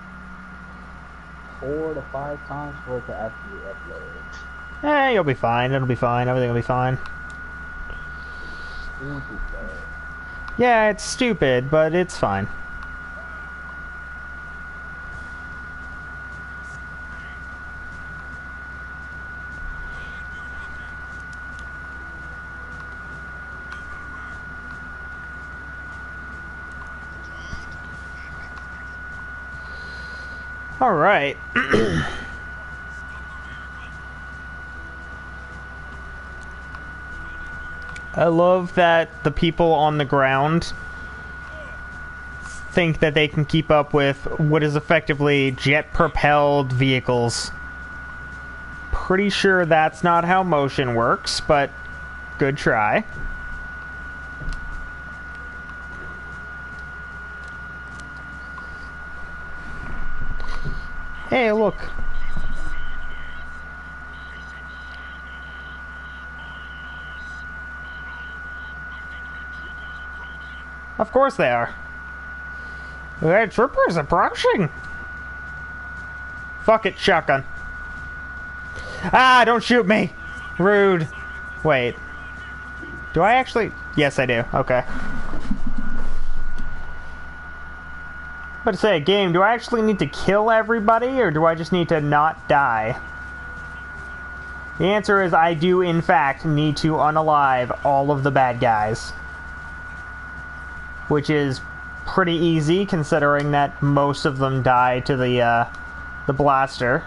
4 to 5 times for it to actually upload. You'll be fine. It'll be fine. Everything will be fine. Yeah, it's stupid, but it's fine. All right. I love that the people on the ground think that they can keep up with what is effectively jet-propelled vehicles. Pretty sure that's not how motion works, but good try. Hey, look. Of course they are. Hey, troopers approaching. Fuck it, shotgun. Ah, don't shoot me. Rude. Wait. Do I actually? Yes, I do. Okay. But to say, game, do I actually need to kill everybody, or do I just need to not die? The answer is I do, in fact, need to unalive all of the bad guys. Which is pretty easy, considering that most of them die to the blaster.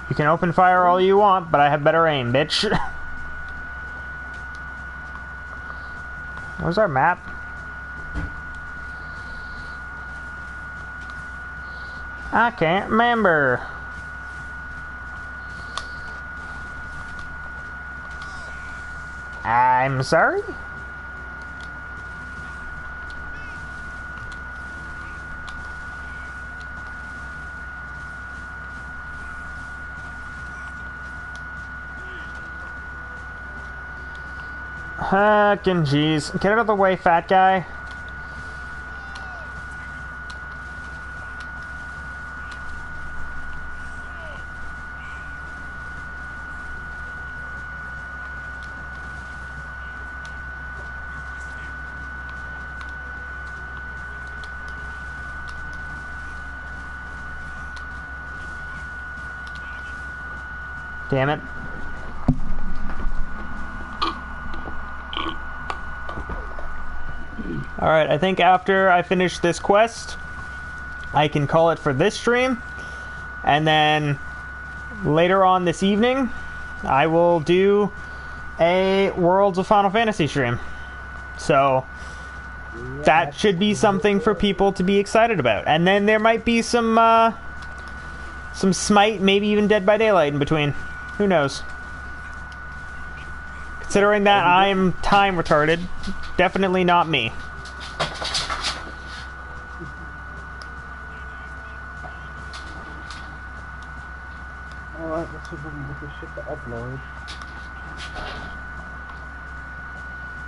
You can open fire all you want, but I have better aim, bitch. Where's our map? I can't remember. I'm sorry? Fucking jeez. Get out of the way, fat guy. Damn it. Alright, I think after I finish this quest, I can call it for this stream. And then later on this evening, I will do a Worlds of Final Fantasy stream. So that should be something for people to be excited about. And then there might be some Smite, maybe even Dead by Daylight in between. Who knows? Considering that I'm time retarded, definitely not me. Alright, let's see if we can get this shit to upload.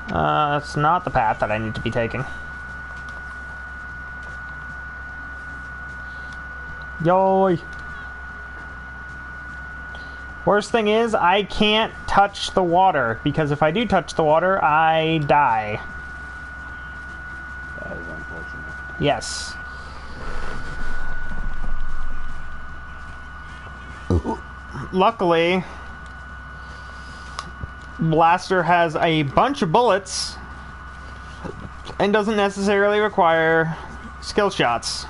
That's not the path that I need to be taking. Yoy! Worst thing is, I can't touch the water, because if I do touch the water, I die. That is unfortunate. Yes. Luckily, Blaster has a bunch of bullets and doesn't necessarily require skill shots.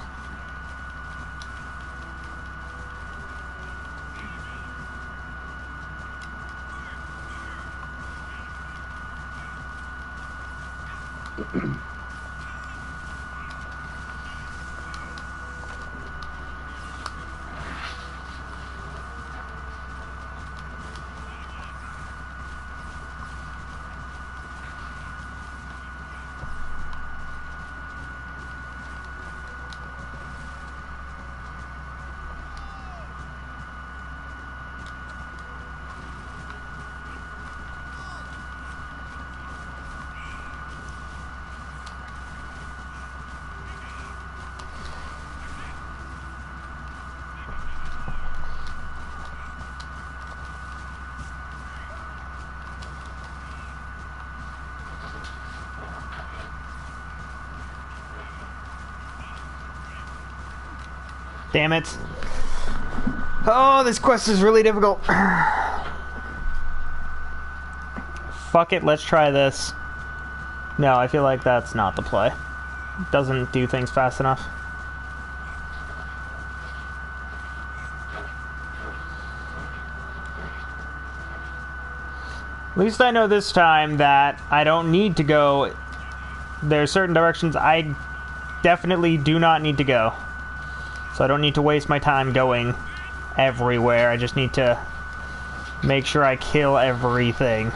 Damn it. Oh, this quest is really difficult. Fuck it, let's try this. No, I feel like that's not the play. Doesn't do things fast enough. At least I know this time that I don't need to go. There are certain directions I definitely do not need to go. So I don't need to waste my time going everywhere. I just need to make sure I kill everything.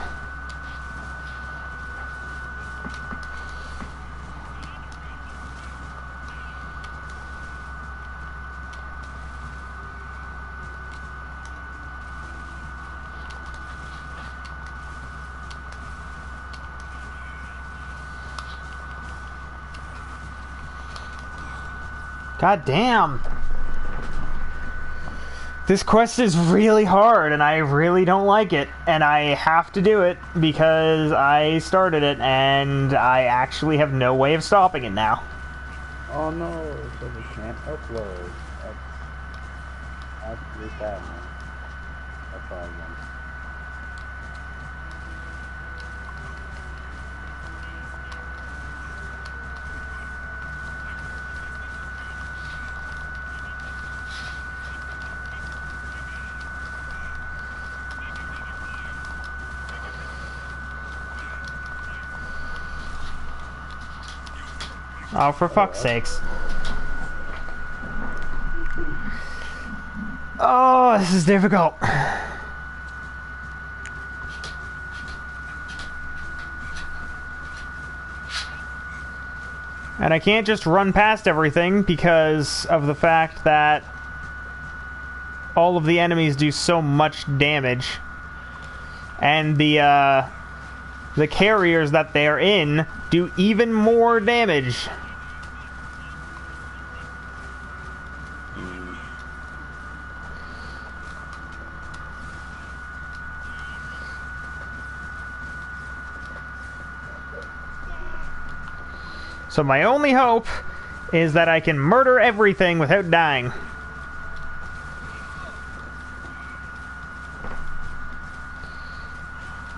God damn. This quest is really hard, and I really don't like it. And I have to do it because I started it, and I actually have no way of stopping it now. Oh no, so we can't upload. That's really sad, man. That's all I want. Oh, for fuck's sakes. Oh, this is difficult. And I can't just run past everything because of the fact that all of the enemies do so much damage. And the carriers that they're in do even more damage. So my only hope is that I can murder everything without dying.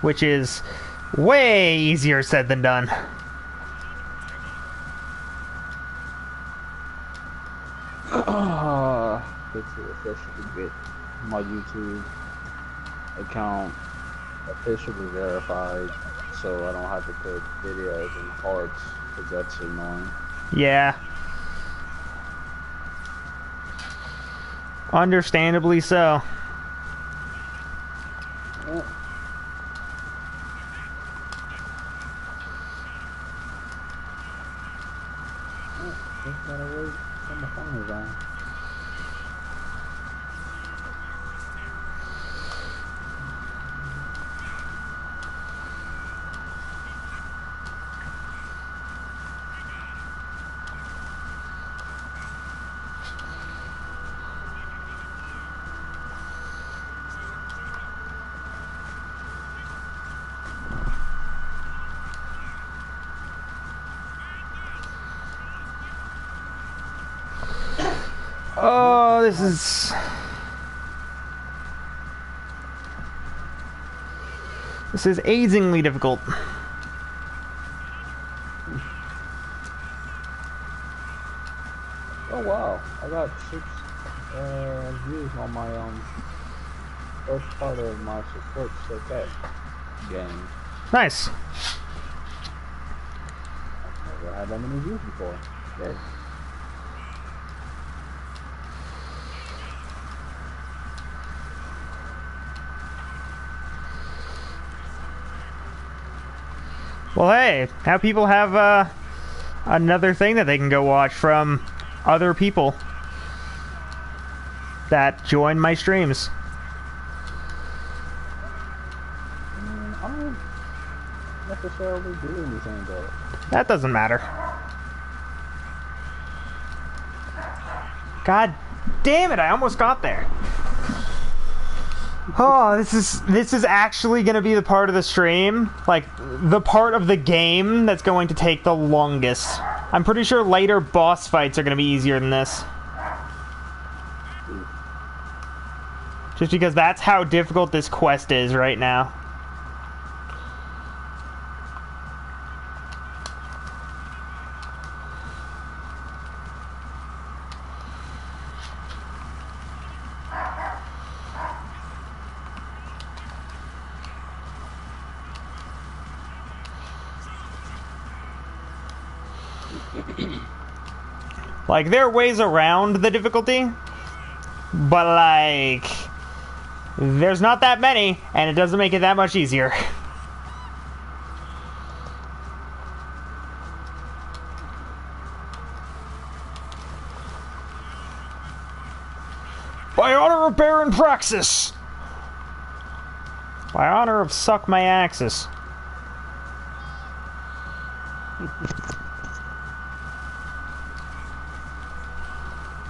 Which is way easier said than done. Let's see if I should get my YouTube account officially verified so I don't have to put videos in hearts, because that's annoying. Yeah. Understandably so. Yeah. Just gotta wait till my phone is on. Oh, this is... This is amazingly difficult. Oh wow, I got 6 views on my first part of my support okay game. Nice. I've never had that many views before. Yes. Well, hey, now people have another thing that they can go watch from other people that join my streams. I don't necessarily do anything though. That doesn't matter. God damn it, I almost got there. Oh, this is actually going to be the part of the stream, like, the part of the game that's going to take the longest. I'm pretty sure later boss fights are going to be easier than this. Just because that's how difficult this quest is right now. Like, there are ways around the difficulty, but, like, there's not that many, and it doesn't make it that much easier. By honor of Baron Praxis! By honor of Suck My Axis.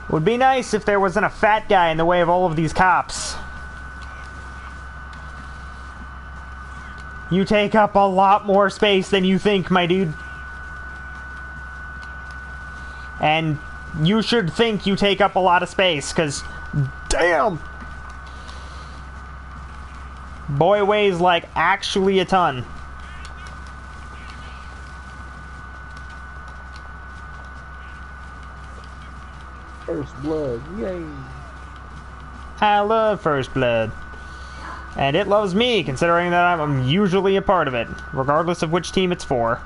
Would be nice if there wasn't a fat guy in the way of all of these cops. You take up a lot more space than you think, my dude. And you should think you take up a lot of space, because, damn! Boy weighs, like, actually a ton. First blood, yay! I love First Blood. And it loves me, considering that I'm usually a part of it, regardless of which team it's for.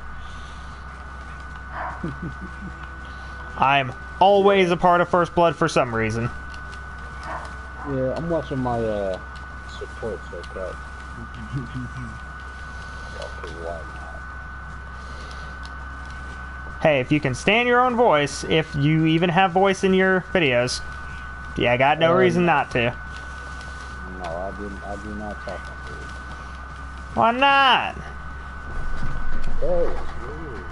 I'm always a part of First Blood for some reason. Yeah, I'm watching my support so cut. Okay, why not? Hey, if you can stand your own voice, if you even have voice in your videos, yeah, I got no reason not to. No, I do not talk like this. Why not? Oh, weird.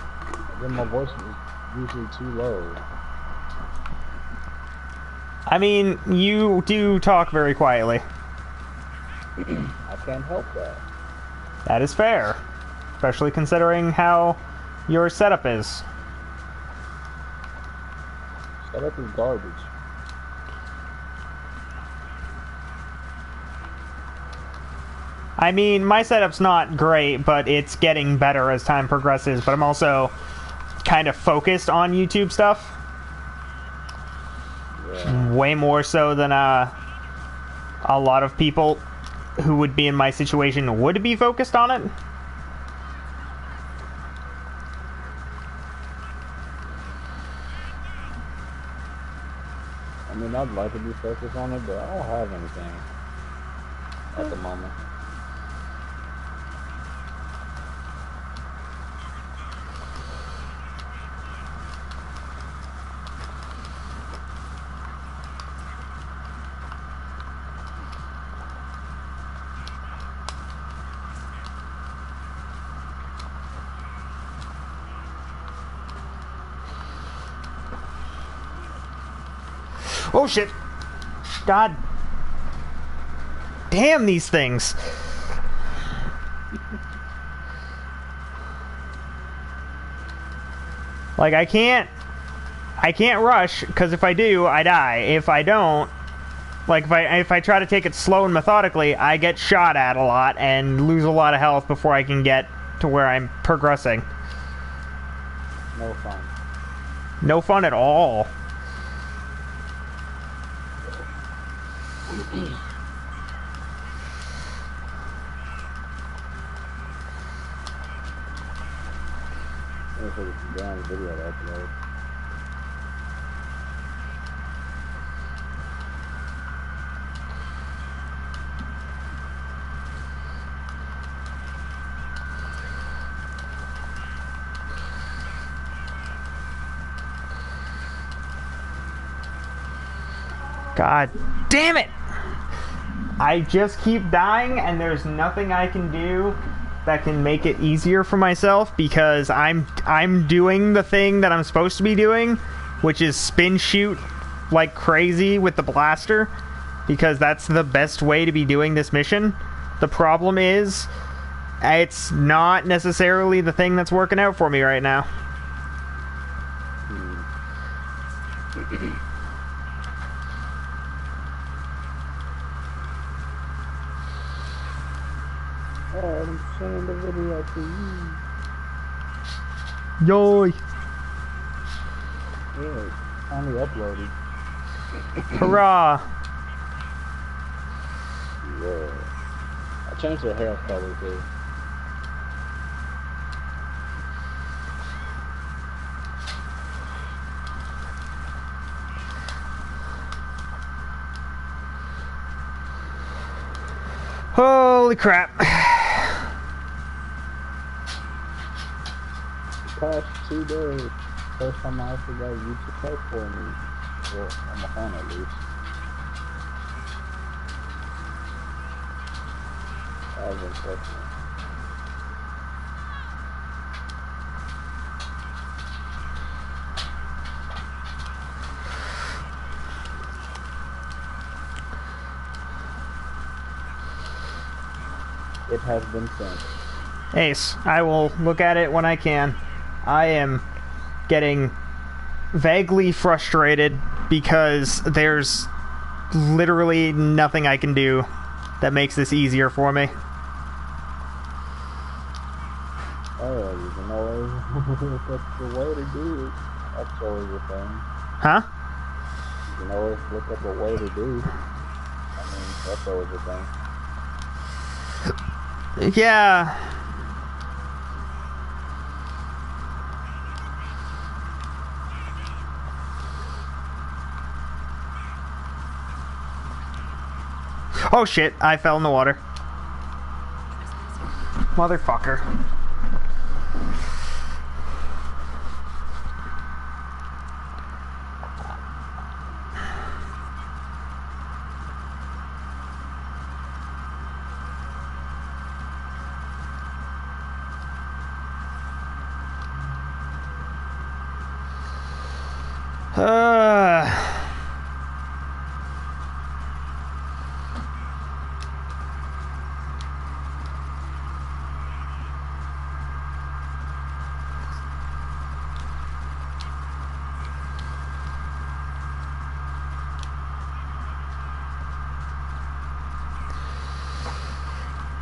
And then my voice is usually too low. I mean, you do talk very quietly. I can't help that. That is fair. Especially considering how your setup is. Setup is garbage. I mean, my setup's not great, but it's getting better as time progresses, but I'm also kind of focused on YouTube stuff. Yeah. Way more so than a lot of people who would be in my situation would be focused on it. I mean, I'd like to be focused on it, but I don't have anything at the moment. Oh shit! God damn these things! Like, I can't rush, because if I do, I die. If I don't, like, if I try to take it slow and methodically, I get shot at a lot and lose a lot of health before I can get to where I'm progressing. No fun. No fun at all. Down video to upload. God damn it! I just keep dying, and there's nothing I can do that can make it easier for myself, because I'm doing the thing that I'm supposed to be doing, which is spin shoot like crazy with the blaster, because that's the best way to be doing this mission. The problem is, it's not necessarily the thing that's working out for me right now. I'm sending the video to you. Yoy! Yeah, it's finally uploaded. Hurrah! Yeah. I changed the hair color too. Holy crap. Past 2 days. First time I actually got you to play for me. Well, on my phone at least. I've been questioning. It has been sent. Ace, I will look at it when I can. I am getting vaguely frustrated because there's literally nothing I can do that makes this easier for me. Oh, you can always look up the way to do it. That's always a thing. Huh? You can always look up a way to do. I mean, that's always a thing. Yeah. Oh shit, I fell in the water. Motherfucker.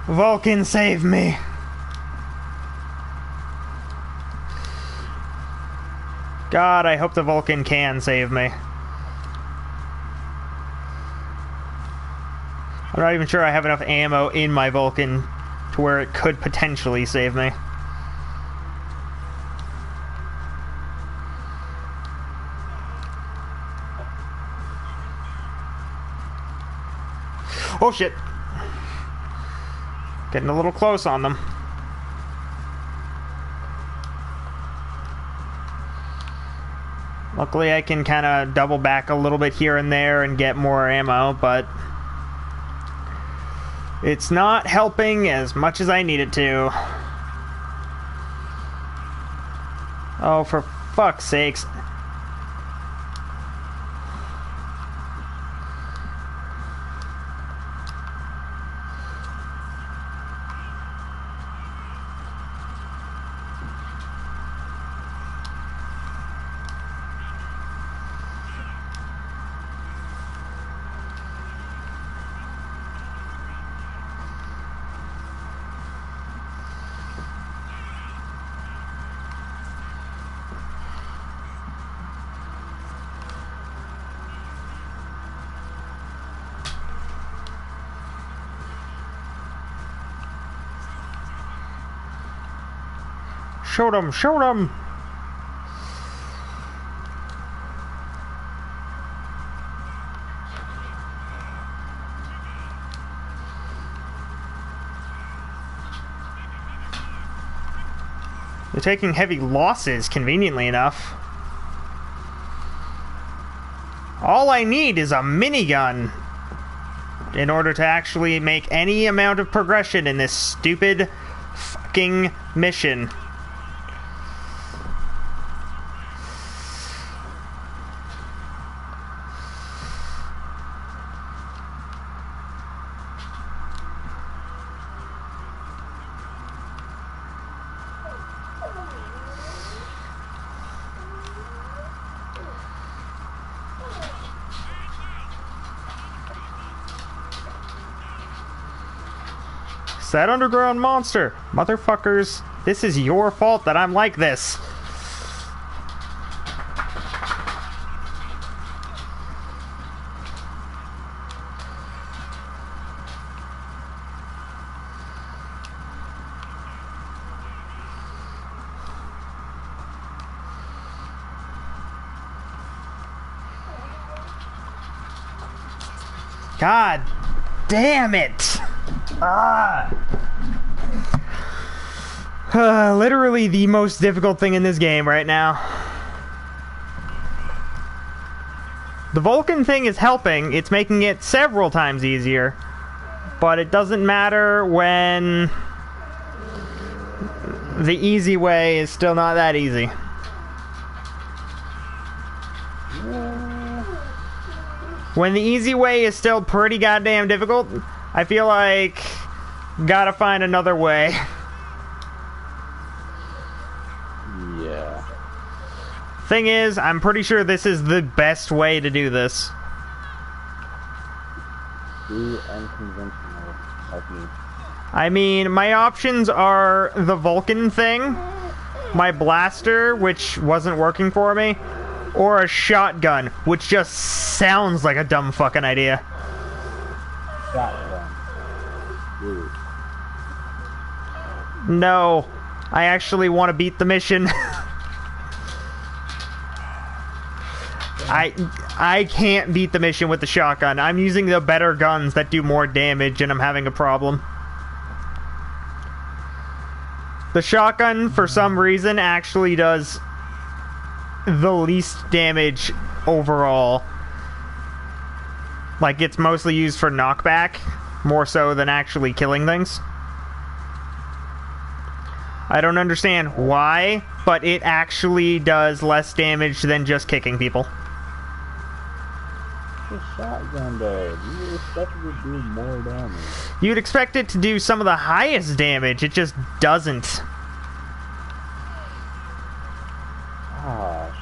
Vulcan, save me. God, I hope the Vulcan can save me. I'm not even sure I have enough ammo in my Vulcan to where it could potentially save me. Oh shit. Getting a little close on them. Luckily I can kind of double back a little bit here and there and get more ammo, but it's not helping as much as I need it to. Oh, for fuck's sakes. Shoot him! Shoot him! They're taking heavy losses, conveniently enough. All I need is a minigun in order to actually make any amount of progression in this stupid fucking mission. That underground monster! Motherfuckers, this is your fault that I'm like this. God damn it! Literally the most difficult thing in this game right now. The Vulcan thing is helping. It's making it several times easier. But it doesn't matter when the easy way is still not that easy. When the easy way is still pretty goddamn difficult, I feel like gotta find another way. Yeah. Thing is, I'm pretty sure this is the best way to do this. Do unconventional technique. I mean, my options are the Vulcan thing, my blaster, which wasn't working for me, or a shotgun, which just sounds like a dumb fucking idea. Shotgun. Dude. No, I actually want to beat the mission. I can't beat the mission with the shotgun. I'm using the better guns that do more damage, and I'm having a problem. The shotgun, for some reason, actually does the least damage overall. Like, it's mostly used for knockback, more so than actually killing things. I don't understand why, but it actually does less damage than just kicking people. The shotgun does. You would expect it to do more damage. You'd expect it to do some of the highest damage, it just doesn't. Gosh.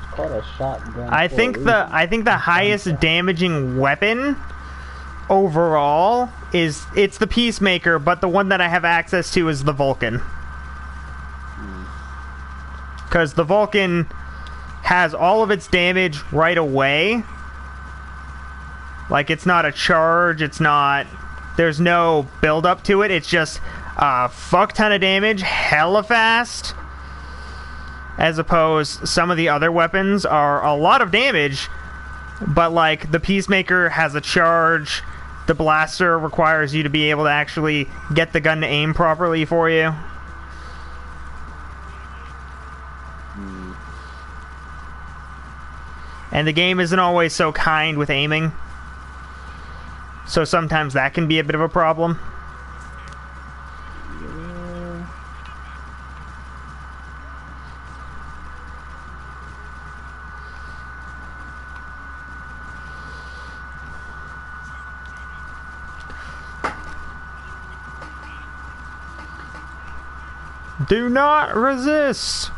It's called a shotgun. I think the highest damaging weapon overall is it's the Peacemaker, but the one that I have access to is the Vulcan. Because the Vulcan has all of its damage right away. Like, it's not a charge, it's not... There's no build-up to it, it's just a fuck ton of damage, hella fast. As opposed, some of the other weapons are a lot of damage, but, like, the Peacemaker has a charge, the Blaster requires you to be able to actually get the gun to aim properly for you. And the game isn't always so kind with aiming. So sometimes that can be a bit of a problem. Do not resist!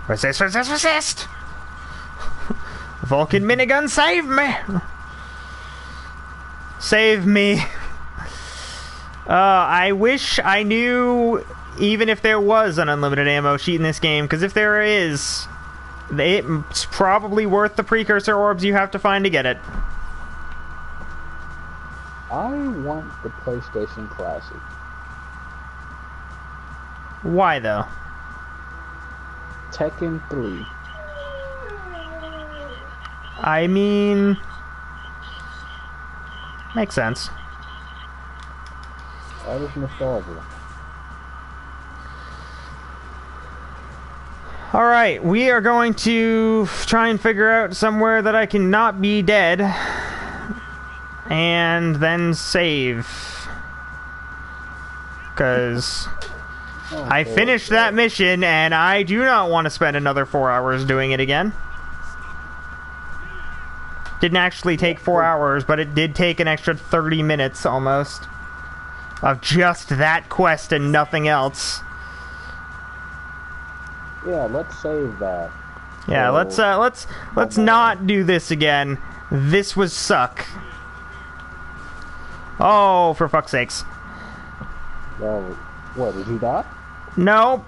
Resist, resist, resist! Vulcan minigun, save me! Save me. I wish I knew even if there was an unlimited ammo sheet in this game, because if there is, it's probably worth the precursor orbs you have to find to get it. I want the PlayStation Classic. Why, though? Tekken 3. I mean... Makes sense. That is nostalgia. Alright, we are going to try and figure out somewhere that I can not be dead. And then save. Because I finished that mission and I do not want to spend another 4 hours doing it again. Didn't actually take 4 hours, but it did take an extra 30 minutes almost of just that quest and nothing else. Yeah, let's save that. Yeah, let's not do this again. This was suck. Oh, for fuck's sakes. Well, what, did you die? No.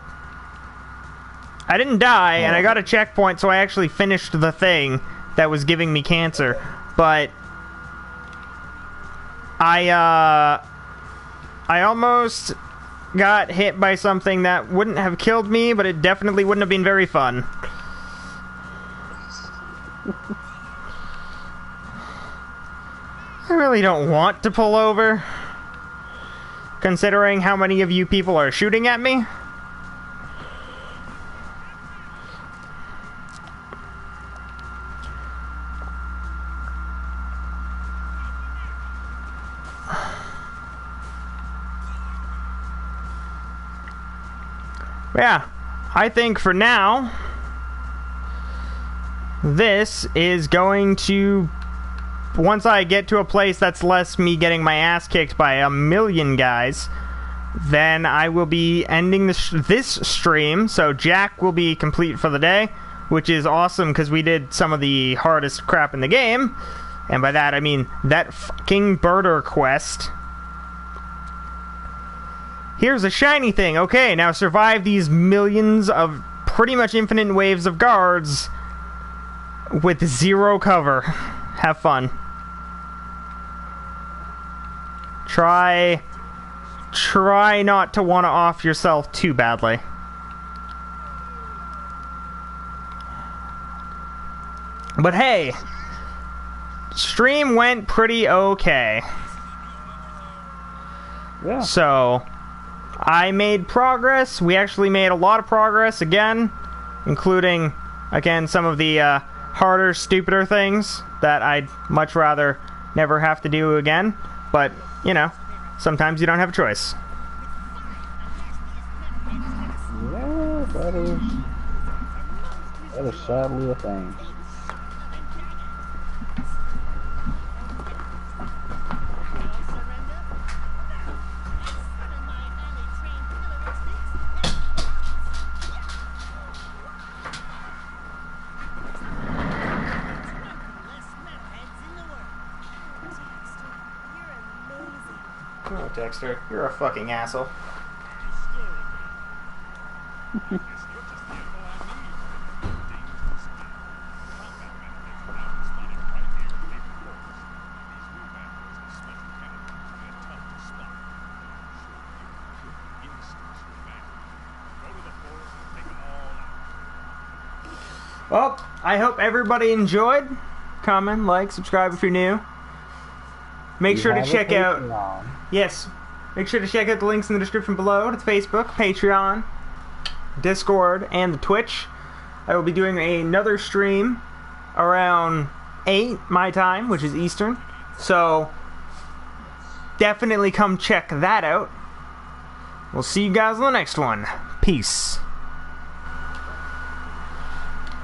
I didn't die, and I got a checkpoint, so I actually finished the thing that was giving me cancer, but I almost got hit by something that wouldn't have killed me, but it definitely wouldn't have been very fun. I really don't want to pull over, considering how many of you people are shooting at me. Yeah, I think for now, this is going to, once I get to a place that's less me getting my ass kicked by a million guys, then I will be ending this stream, so Jack will be complete for the day, which is awesome because we did some of the hardest crap in the game, and by that I mean that fucking birder quest. Here's a shiny thing. Okay, now survive these millions of pretty much infinite waves of guards with zero cover. Have fun. Try try not to want to off yourself too badly. But hey, stream went pretty okay. Yeah. So, I made progress. We actually made a lot of progress again, including, again, some of the harder, stupider things that I'd much rather never have to do again. But, you know, sometimes you don't have a choice. Yeah, that is sadly a thing. Oh, Dexter, you're a fucking asshole. Well, I hope everybody enjoyed. Comment, like, subscribe if you're new. Make sure to check out... Yes. Make sure to check out the links in the description below to the Facebook, Patreon, Discord, and the Twitch. I will be doing another stream around 8 my time, which is Eastern. So, definitely come check that out. We'll see you guys in the next one. Peace.